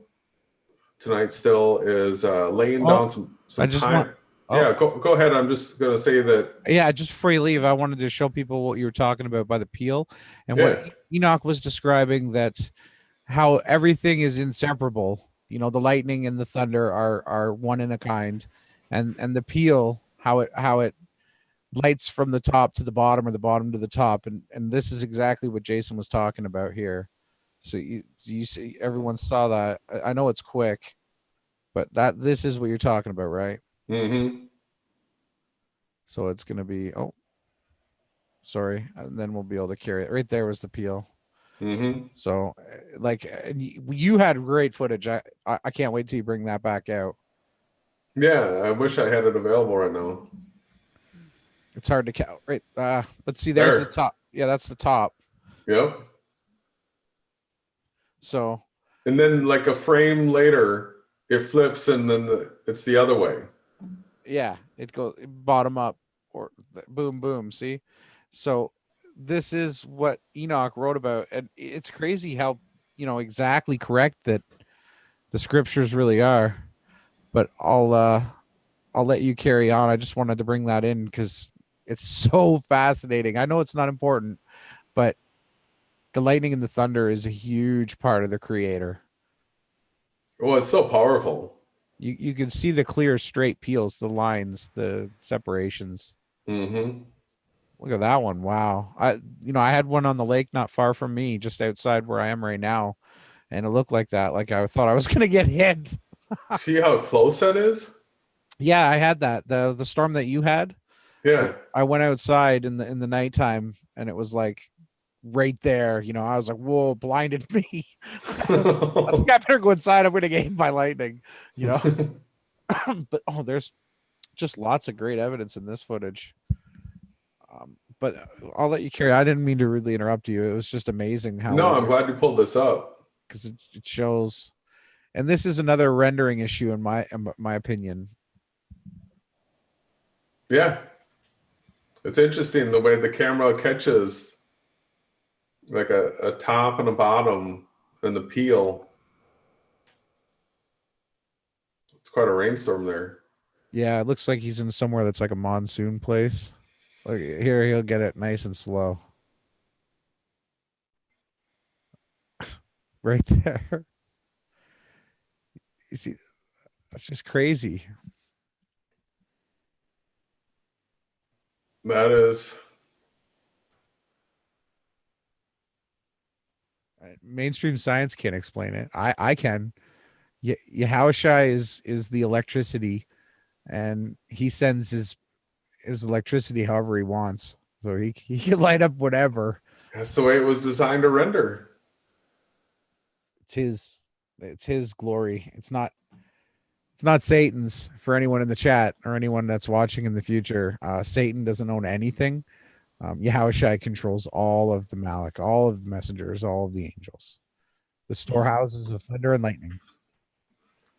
tonight still is laying down some time. Yeah, go ahead. I'm just going to say that. Yeah, just before you leave, I wanted to show people what you were talking about by the peel and what Enoch was describing, that how everything is inseparable. You know, the lightning and the thunder are one in a kind, and the peal, how it lights from the top to the bottom or the bottom to the top, and this is exactly what Jason was talking about here. So you see, everyone saw that. I know it's quick, but that this is what you're talking about, right? Mm-hmm. So it's gonna be, oh, sorry, and then we'll be able to carry it. Right there was the peel. Mm-hmm. So like, and you had great footage. I can't wait till you bring that back out. Yeah, I wish I had it available right now. It's hard to count, right? But see, there's the There. top. Yeah, that's the top. Yep. So And then like a frame later, it flips and then it's the other way. yeah, it goes bottom up or boom, boom. See, so this is what Enoch wrote about, and it's crazy how exactly correct that the scriptures really are. But I'll let you carry on. I just wanted to bring that in because it's so fascinating. I know it's not important, but the lightning and the thunder is a huge part of the creator. Well, it's so powerful. You can see the clear straight peels, the lines, the separations. Mm-hmm. Look at that one. Wow. I had one on the lake not far from me, just outside where I am right now, and it looked like that. Like I thought I was gonna get hit. See how close that is? Yeah, I had that. The storm that you had. Yeah. I went outside in the nighttime and it was like right there. I was like, whoa, blinded me. I was like, I better go inside. I'm gonna get hit by lightning, you know. But there's just lots of great evidence in this footage. But I'll let you carry. I didn't mean to rudely interrupt you. It was just amazing how No, I'm glad you pulled this up. because it shows. And this is another rendering issue in my opinion. Yeah. It's interesting the way the camera catches like a top and a bottom and the peel. It's quite a rainstorm there. Yeah, it looks like he's in somewhere that's like a monsoon place. Like here, he'll get it nice and slow. Right there. You see, that's just crazy. That is, Mainstream science can't explain it. I can. Yahushua is the electricity, and he sends his electricity however he wants. So he can light up whatever. that's the way it was designed to render. It's his glory. It's not Satan's, for anyone in the chat or anyone that's watching in the future. Satan doesn't own anything. Yahushua controls all of the Malak, all of the messengers, all of the angels, the storehouses of thunder and lightning.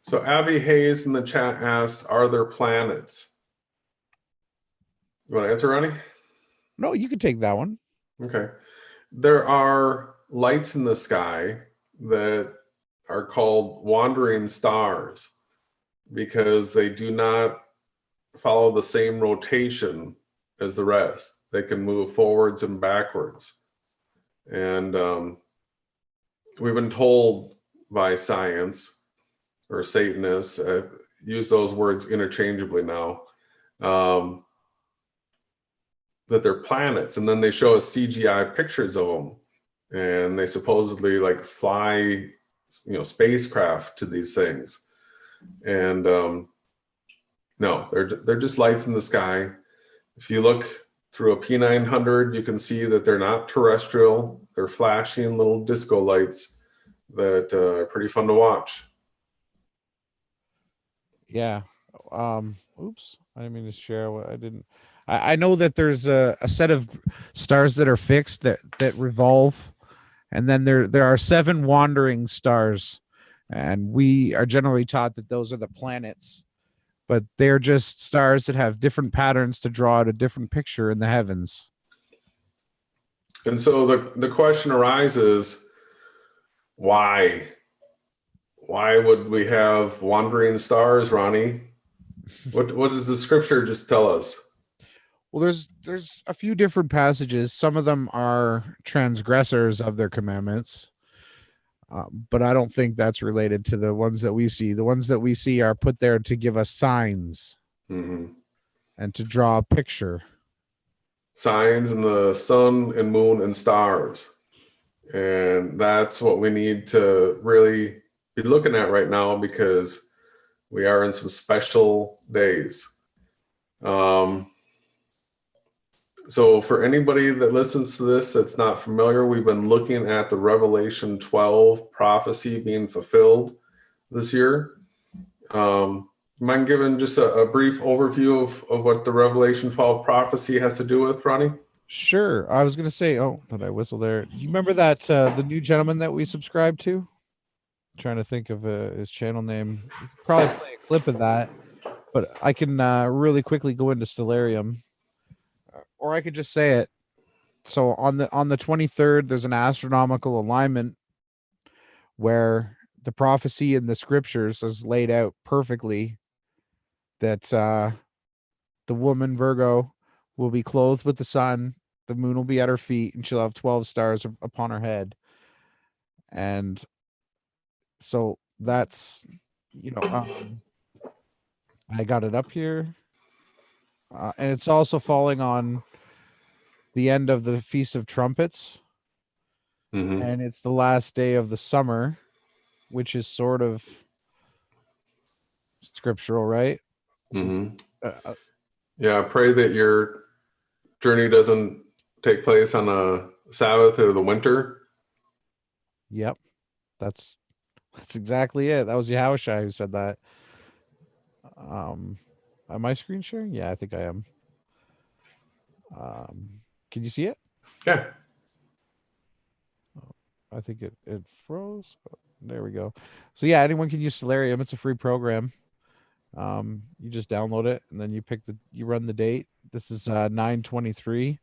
So Abby Hayes in the chat asks, are there planets? You want to answer, Ronnie? No, you could take that one. Okay. There are lights in the sky that are called wandering stars because they do not follow the same rotation as the rest. They can move forwards and backwards. And we've been told by science or Satanists, use those words interchangeably now, that they're planets. And then they show us CGI pictures of them. And they supposedly like fly, spacecraft to these things. And no, they're just lights in the sky. If you look through a P900, you can see that they're not terrestrial. They're flashing little disco lights that are pretty fun to watch. Yeah. Oops. I didn't mean to share what I didn't. I know that there's a set of stars that are fixed that revolve, and then there are 7 wandering stars, and we are generally taught that those are the planets, but they're just stars that have different patterns to draw out a different picture in the heavens. And so the question arises, why? Why would we have wandering stars, Ronnie? What does the scripture just tell us? Well, there's a few different passages. Some of them are transgressors of their commandments. But I don't think that's related to the ones that we see. The ones that we see are put there to give us signs Mm-hmm. and to draw a picture. Signs in the sun and moon and stars. And that's what we need to really be looking at right now, because we are in some special days. So for anybody that listens to this that's not familiar, we've been looking at the Revelation 12 prophecy being fulfilled this year. Mind giving just a brief overview of what the Revelation 12 prophecy has to do with, Ronnie? Sure. I was going to say, oh, did I whistle there? Do you remember that the new gentleman that we subscribed to? Trying to think of his channel name. We could probably play a clip of that, but I can really quickly go into Stellarium, or I could just say it. So on the 23rd, there's an astronomical alignment where the prophecy in the scriptures is laid out perfectly that the woman Virgo will be clothed with the sun, the moon will be at her feet, and she'll have 12 stars upon her head. And so that's, I got it up here. And it's also falling on the end of the Feast of Trumpets. Mm-hmm. And it's the last day of the summer, which is sort of scriptural, right? Mm-hmm. Uh, Yeah, I pray that your journey doesn't take place on a Sabbath or the winter. yep. That's exactly it. That was Yahawashi who said that. Am I screen sharing? Yeah, I think I am. Can you see it? Yeah. I think it froze. Oh, there we go. So yeah, anyone can use Stellarium. It's a free program. You just download it and then you run the date. This is 9/23.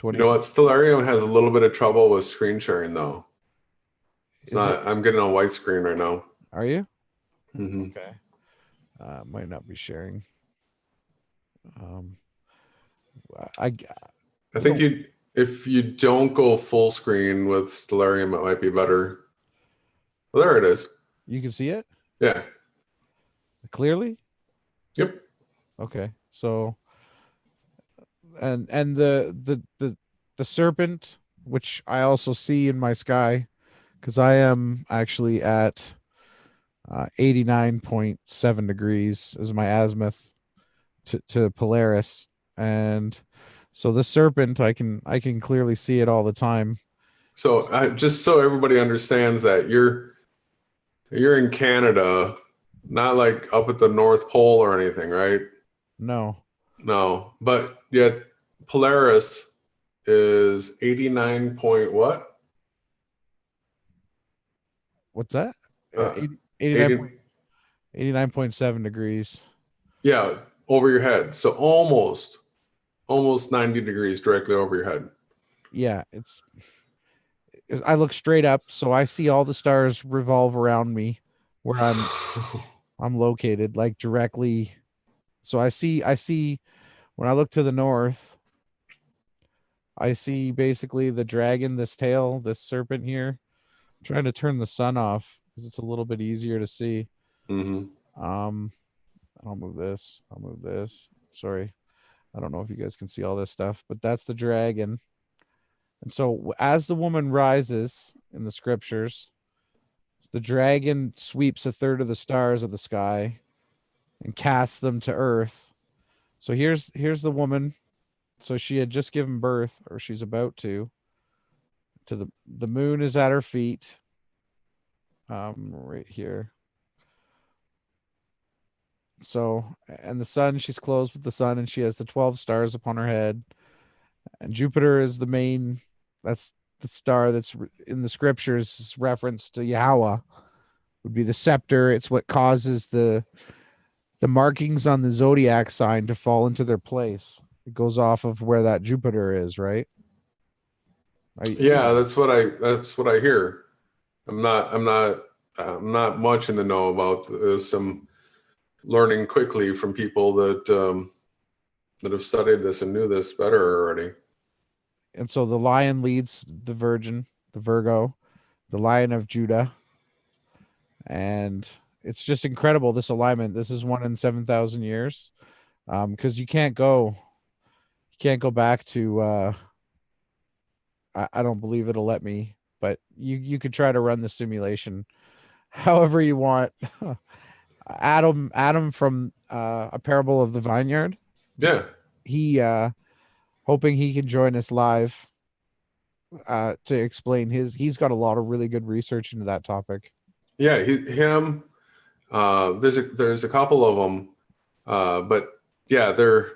You know what? Stellarium has a little bit of trouble with screen sharing, though. It's Is it? not. I'm getting a white screen right now. Are you? Mm-hmm. Okay. Might not be sharing. I I think if you don't go full screen with Stellarium, it might be better. Well, there it is. You can see it Yeah. clearly. Yep. Okay. So and the serpent, which I also see in my sky, because I am actually at 89.7 degrees is my azimuth to Polaris, and so the serpent I can clearly see it all the time. So just so everybody understands that you're in Canada, not like up at the North Pole or anything, right? No, No, but yet Polaris is 89 point what? what's that? Uh, 89 80, 89.7 degrees. yeah, over your head. So almost 90 degrees directly over your head. Yeah, I look straight up, so I see all the stars revolve around me where I'm located, like directly. So I see when I look to the north, I see basically the dragon, this tail, this serpent here. I'm trying to turn the sun off because it's a little bit easier to see. Mm-hmm. Um, I'll move this. I'll move this. Sorry. I don't know if you guys can see all this stuff, but that's the dragon. And so as the woman rises in the scriptures, the dragon sweeps a third of the stars of the sky and casts them to earth. So here's the woman. So she had just given birth, or she's about to. To the moon is at her feet. Right here. So and the sun, she's clothed with the sun, and she has the 12 stars upon her head. And Jupiter is the main. That's the star that's in the scriptures. Reference to Yahweh would be the scepter. It's what causes the markings on the zodiac sign to fall into their place. It goes off of where that Jupiter is, right? Yeah, that's what I hear. I'm not much in the know about this. I'm learning quickly from people that have studied this and knew this better already. And so the lion leads the virgin, the Virgo, the Lion of Judah. and it's just incredible, this alignment. This is 1 in 7,000 years, because you can't go back to I don't believe it'll let me, but you could try to run the simulation however you want. Adam from A Parable of the Vineyard, Yeah. he hoping he can join us live to explain he's got a lot of really good research into that topic. Yeah, him. There's a couple of them, but yeah, they're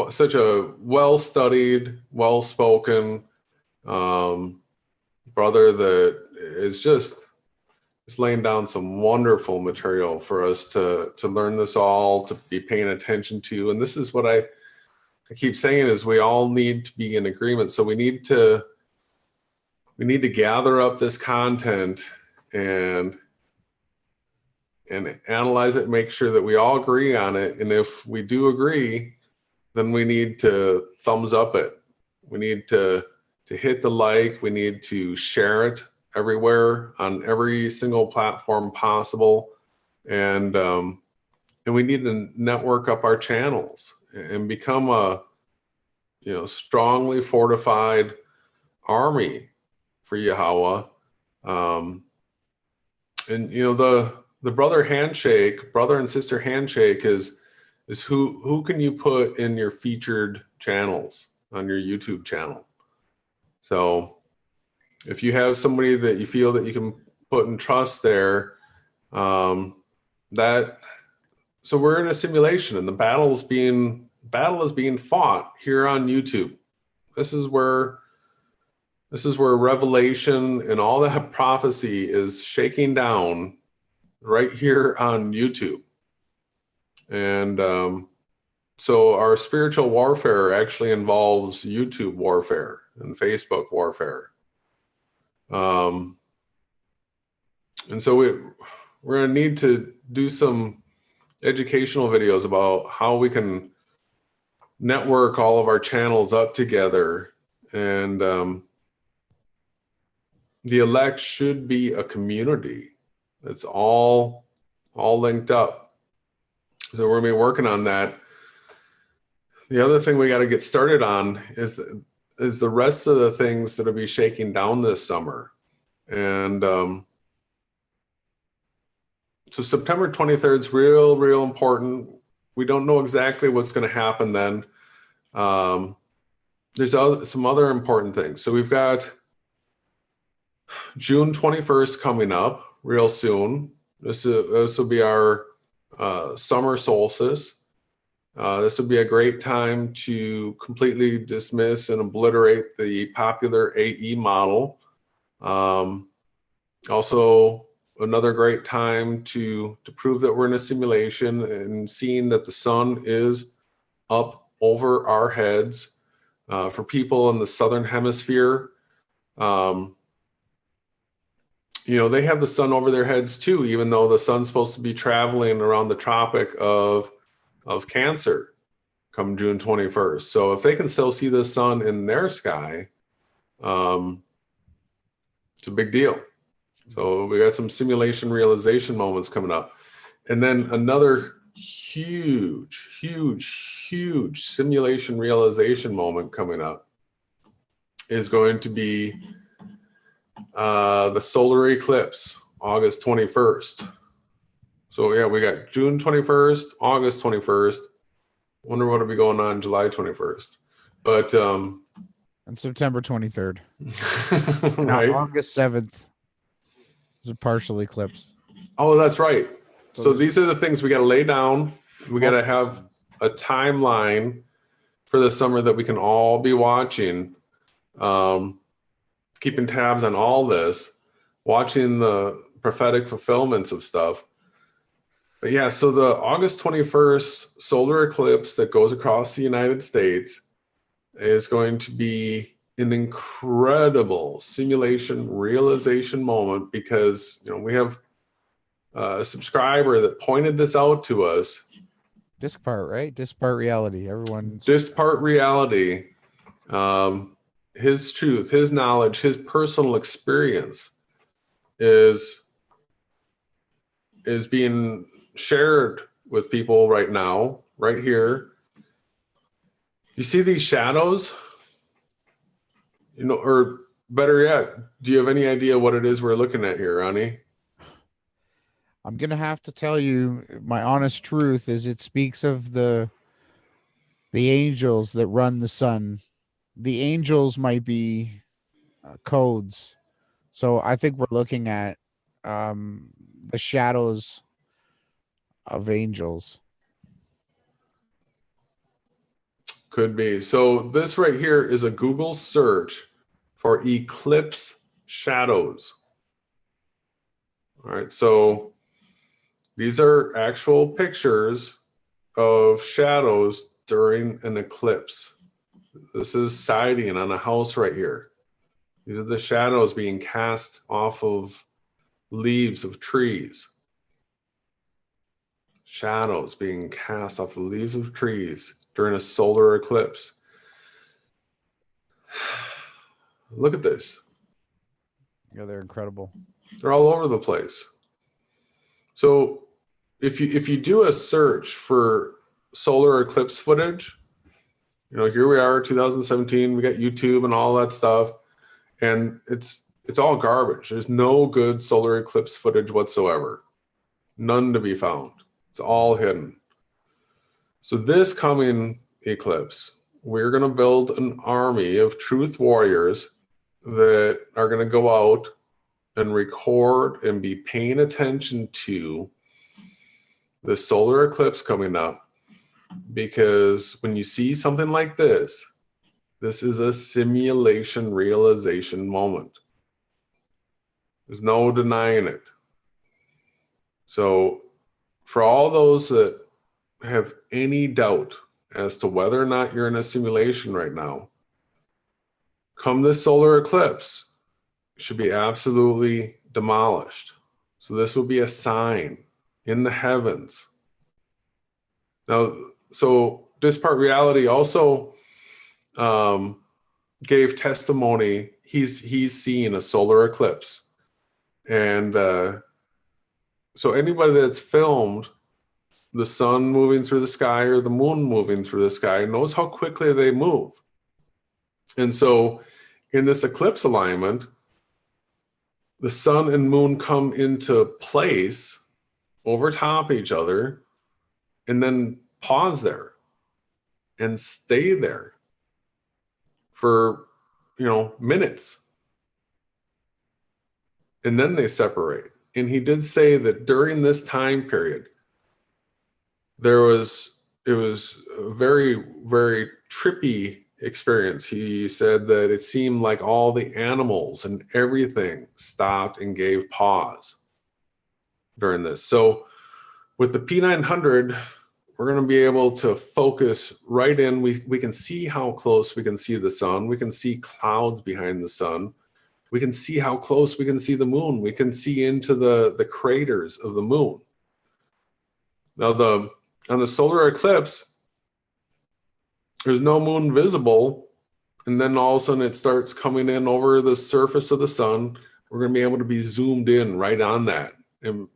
such a well-studied, well-spoken brother that is just laying down some wonderful material for us to learn this all, to be paying attention to. And this is what I keep saying, is we all need to be in agreement. So we need to gather up this content and analyze it, make sure that we all agree on it. And if we do agree, then we need to thumbs up it. We need to hit the like, we need to share it everywhere on every single platform possible. And we need to network up our channels and become a, strongly fortified army for Yahawah. And, the brother and sister handshake is who can you put in your featured channels on your YouTube channel. So if you have somebody that you feel that you can put in trust there, so we're in a simulation, and the battle is being fought here on YouTube. This is where revelation and all that prophecy is shaking down, right here on YouTube. And so our spiritual warfare actually involves YouTube warfare and Facebook warfare. And so we're going to need to do some educational videos about how we can network all of our channels up together. And the elect should be a community that's all linked up. So we're going to be working on that. The other thing we got to get started on is the rest of the things that'll be shaking down this summer. And so September 23rd is real important. We don't know exactly what's going to happen then. There's some other important things. So we've got June 21st coming up real soon. This will be our summer solstice. This would be a great time to completely dismiss and obliterate the popular AE model. Also, another great time to prove that we're in a simulation, and seeing that the sun is up over our heads. For people in the southern hemisphere, they have the sun over their heads too, even though the sun's supposed to be traveling around the Tropic of Cancer come June 21st. So if they can still see the sun in their sky, it's a big deal. So we got some simulation realization moments coming up. And then another huge simulation realization moment coming up is going to be the solar eclipse, August 21st. So yeah, we got June 21st, August 21st. Wonder what'll be going on July 21st. But and September 23rd. Right. August 7th is a partial eclipse. Oh, that's right. So these are the things we got to lay down. We got to have a timeline for the summer that we can all be watching, keeping tabs on all this, watching the prophetic fulfillments of stuff. But yeah, so the August 21st solar eclipse that goes across the United States is going to be an incredible simulation realization moment, because we have a subscriber that pointed this out to us. Disc part, right? Disc part reality. Disc part reality. His truth, his knowledge, his personal experience is is being shared with people right now, right here. You see these shadows? You know, or better yet, do you have any idea what it is we're looking at here, Ronnie? I'm gonna have to tell you my honest truth is it speaks of the angels that run the sun. The angels might be codes. So I think we're looking at the shadows of angels. Could be. So this right here is a Google search for eclipse shadows. All right, so these are actual pictures of shadows during an eclipse. This is siding on a house right here. These are the shadows being cast off of leaves of trees. Shadows being cast off the leaves of trees during a solar eclipse. Look at this. Yeah, they're incredible. They're all over the place. So if you do a search for solar eclipse footage, you know, here we are, 2017, we got YouTube and all that stuff, and it's all garbage. There's no good solar eclipse footage whatsoever. None to be found. It's all hidden. So this coming eclipse, we're going to build an army of truth warriors that are going to go out and record and be paying attention to the solar eclipse coming up. Because when you see something like this is a simulation realization moment. There's no denying it. So for all those that have any doubt as to whether or not you're in a simulation right now, come this solar eclipse, should be absolutely demolished. So this will be a sign in the heavens. Now, so Dispart Reality also gave testimony. He's seeing a solar eclipse. And so anybody that's filmed the sun moving through the sky or the moon moving through the sky knows how quickly they move. And so in this eclipse alignment, the sun and moon come into place over top each other and then pause there and stay there for, you know, minutes. And then they separate. And he did say that during this time period, it was a very, very trippy experience. He said that it seemed like all the animals and everything stopped and gave pause during this. So with the P900, we're going to be able to focus right in. We can see how close we can see the sun. We can see clouds behind the sun. We can see how close we can see the moon. We can see into the craters of the moon. Now, on the solar eclipse, there's no moon visible, and then all of a sudden it starts coming in over the surface of the sun. We're going to be able to be zoomed in right on that and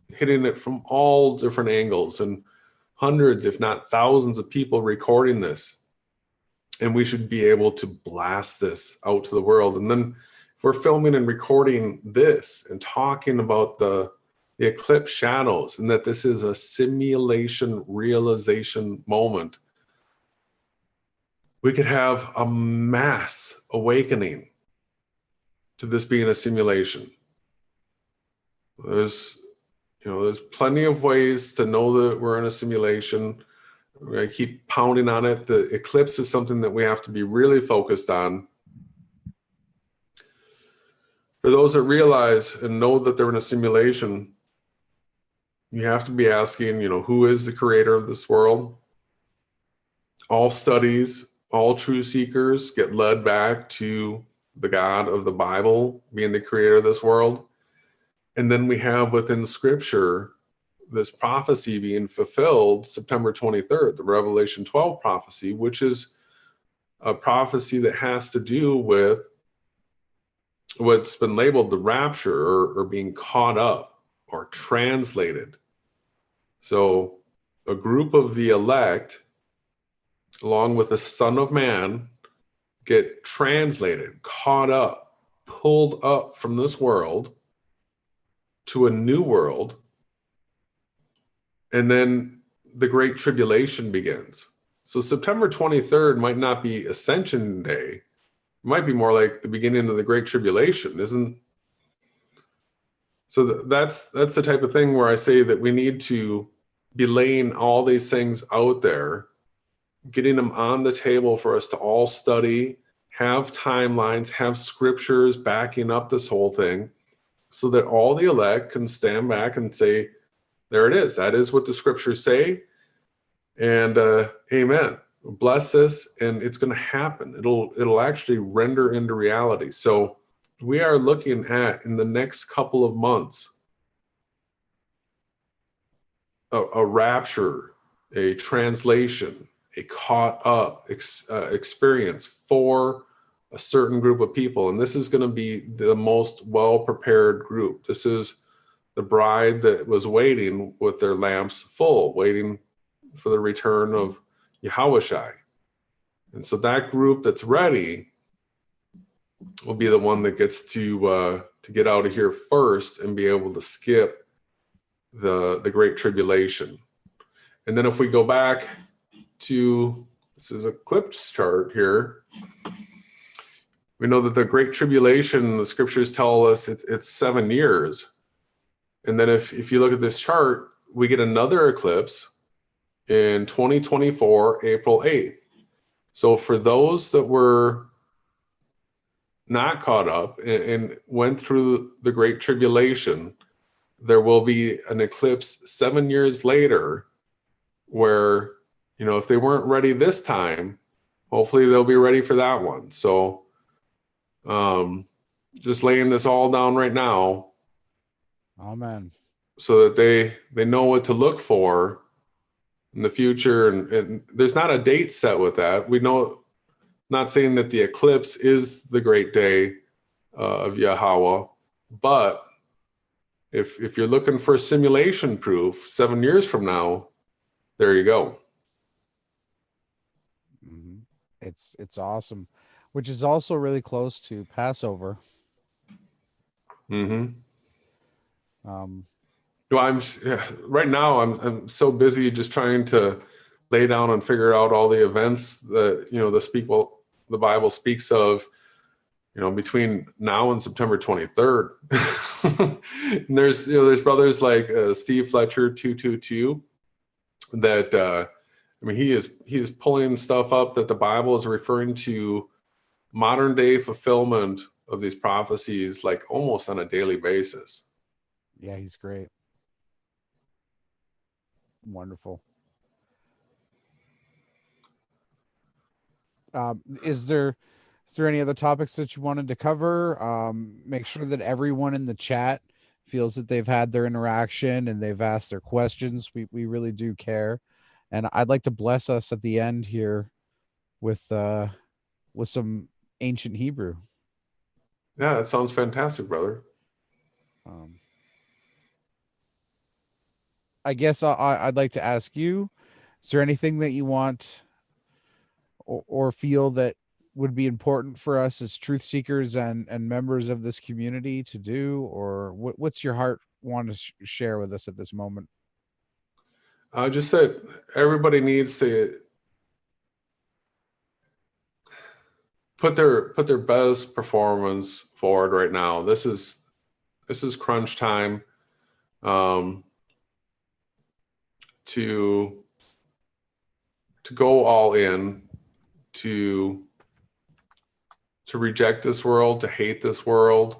hitting it from all different angles, and hundreds, if not thousands of people recording this. And we should be able to blast this out to the world. And then if we're filming and recording this and talking about the eclipse shadows and that this is a simulation realization moment, we could have a mass awakening to this being a simulation. There's plenty of ways to know that we're in a simulation. I keep pounding on it. The eclipse is something that we have to be really focused on. For those that realize and know that they're in a simulation, you have to be asking, who is the creator of this world? All studies, all truth seekers get led back to the God of the Bible being the creator of this world. And then we have within Scripture this prophecy being fulfilled September 23rd, the Revelation 12 prophecy, which is a prophecy that has to do with what's been labeled the rapture or being caught up. or translated. So a group of the elect, along with the Son of Man, get translated, caught up, pulled up from this world to a new world. And then the Great Tribulation begins. So September 23rd might not be Ascension Day. It might be more like the beginning of the Great Tribulation, isn't? So that's the type of thing where I say that we need to be laying all these things out there, getting them on the table for us to all study, have timelines, have scriptures backing up this whole thing, so that all the elect can stand back and say, there it is. That is what the scriptures say. And amen. Bless this, and it's going to happen. It'll actually render into reality. So we are looking at, in the next couple of months, a rapture, a translation, a caught up experience for a certain group of people. And this is going to be the most well-prepared group. This is the bride that was waiting with their lamps full, waiting for the return of YAHAWASHI. And so that group that's ready will be the one that gets to get out of here first and be able to skip the Great Tribulation. And then if we go back to, this is a eclipse chart here, we know that the Great Tribulation, the scriptures tell us it's 7 years. And then if you look at this chart, we get another eclipse in 2024, April 8th. So for those that were not caught up and went through the Great Tribulation, there will be an eclipse 7 years later where, if they weren't ready this time, hopefully they'll be ready for that one. So just laying this all down right now. Amen. So that they know what to look for in the future. And there's not a date set with that. We know, not saying that the eclipse is the great day of Yahweh, but if you're looking for simulation proof 7 years from now, there you go. Mm-hmm. It's awesome, which is also really close to Passover. Mm-hmm. Well, right now I'm so busy just trying to lay down and figure out all the events that the Bible speaks of, between now and September 23rd. And there's brothers like Steve Fletcher 222 that he is pulling stuff up that the Bible is referring to modern day fulfillment of these prophecies like almost on a daily basis. Yeah, he's great. Wonderful. Is there any other topics that you wanted to cover? Make sure that everyone in the chat feels that they've had their interaction and they've asked their questions. We really do care. And I'd like to bless us at the end here with some ancient Hebrew. Yeah, that sounds fantastic, brother. I guess I'd like to ask you, is there anything that you want or feel that would be important for us as truth seekers and members of this community to do, or what's your heart want to share with us at this moment? Just that everybody needs to put their best performance forward right now. This is crunch time. To go all in, to reject this world, to hate this world.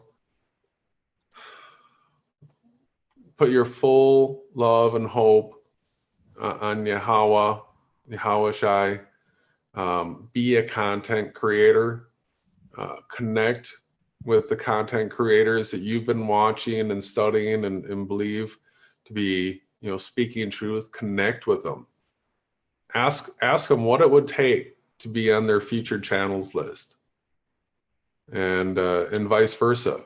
Put your full love and hope on Yahweh, YAHAWASHI. Be a content creator. Connect with the content creators that you've been watching and studying and believe to be, speaking truth. Connect with them. Ask them what it would take to be on their featured channels list, and vice versa.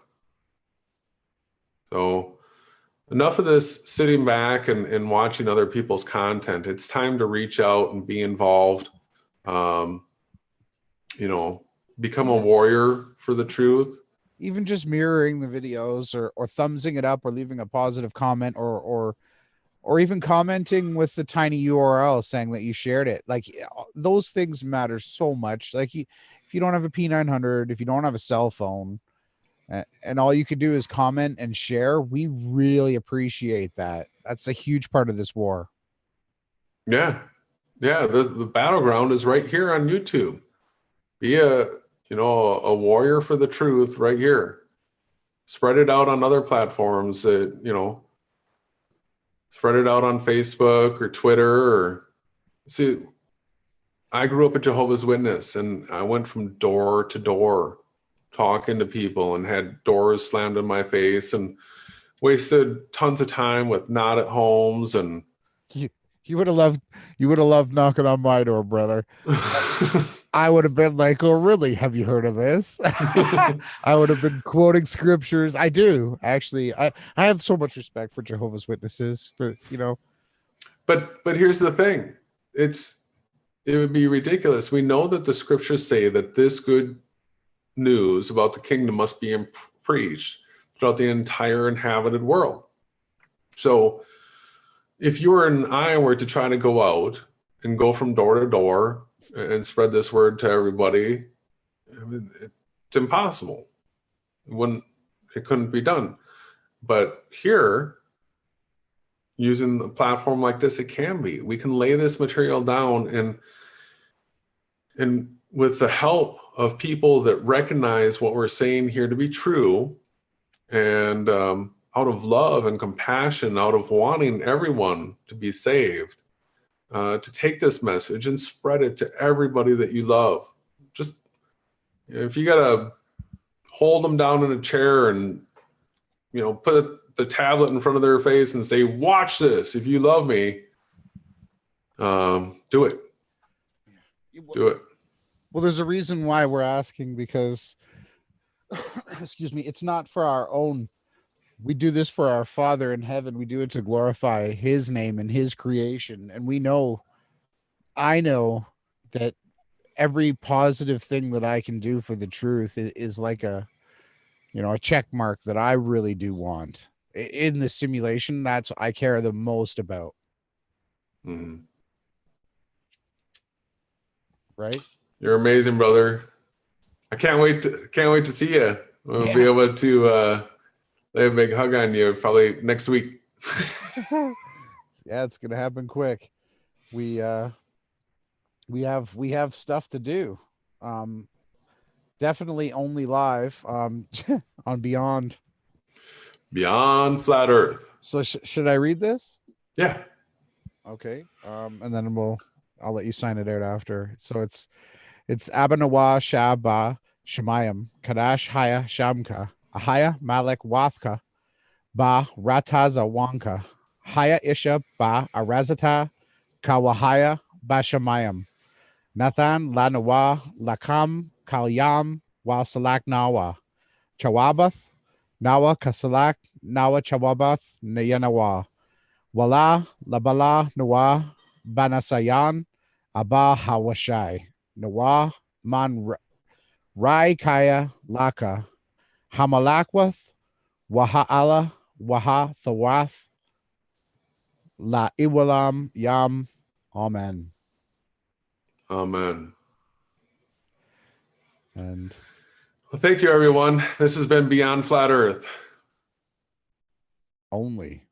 So enough of this sitting back and watching other people's content. It's time to reach out and be involved. You know, become a warrior for the truth. Even just mirroring the videos or thumbsing it up or leaving a positive comment or even commenting with the tiny URL saying that you shared it. Like those things matter so much. Like if you don't have a P900, if you don't have a cell phone, and all you could do is comment and share, we really appreciate that. That's a huge part of this war. Yeah. Yeah. The battleground is right here on YouTube. Be a warrior for the truth right here. Spread it out on other platforms that, spread it out on Facebook or Twitter or see. I grew up a Jehovah's Witness and I went from door to door talking to people and had doors slammed in my face and wasted tons of time with not at homes. And you would have loved knocking on my door, brother. I would have been like, oh, really? Have you heard of this? I would have been quoting scriptures. I do actually. I have so much respect for Jehovah's Witnesses But here's the thing. It would be ridiculous. We know that the scriptures say that this good news about the kingdom must be preached throughout the entire inhabited world. So if you and I were to try to go out and go from door to door and spread this word to everybody, I mean, it's impossible. It couldn't be done. But here, using a platform like this, it can be. We can lay this material down and with the help of people that recognize what we're saying here to be true, and out of love and compassion, out of wanting everyone to be saved, to take this message and spread it to everybody that you love. Just if you gotta hold them down in a chair and put the tablet in front of their face and say, "Watch this. If you love me, do it. Do it." Well, there's a reason why we're asking, because excuse me, it's not for our own. We do this for our Father in heaven. We do it to glorify his name and his creation. And I know that every positive thing that I can do for the truth is like a check mark that I really do want in the simulation. That's what I care the most about. Mm-hmm. Right? You're amazing, brother. I can't wait to see you. We'll be able to lay a big hug on you probably next week. Yeah, it's gonna happen quick. We have stuff to do. Definitely only live on Beyond Flat Earth. So should I read this? Yeah. Okay. And then I'll let you sign it out after. So it's Abanawa Shaba Shemayim Kadash Haya Shamka Ahaya Malek Wathka Ba Rataza Wanka Haya Isha Ba Arazata Kawahaya Bashamayim Nathan Lanawa Lakam Kalyam Wa Salak Nawa Chawabath Nawa Kasalak Nawa Chawabath Nayanawa Wala Labala Nawa Banasayan Abba Hawashai Nawa Man Rai Kaya Laka Hamalakwath Waha'ala Waha Thawath La Iwalam Yam. Amen. Amen. And well, thank you, everyone. This has been Beyond Flat Earth. Only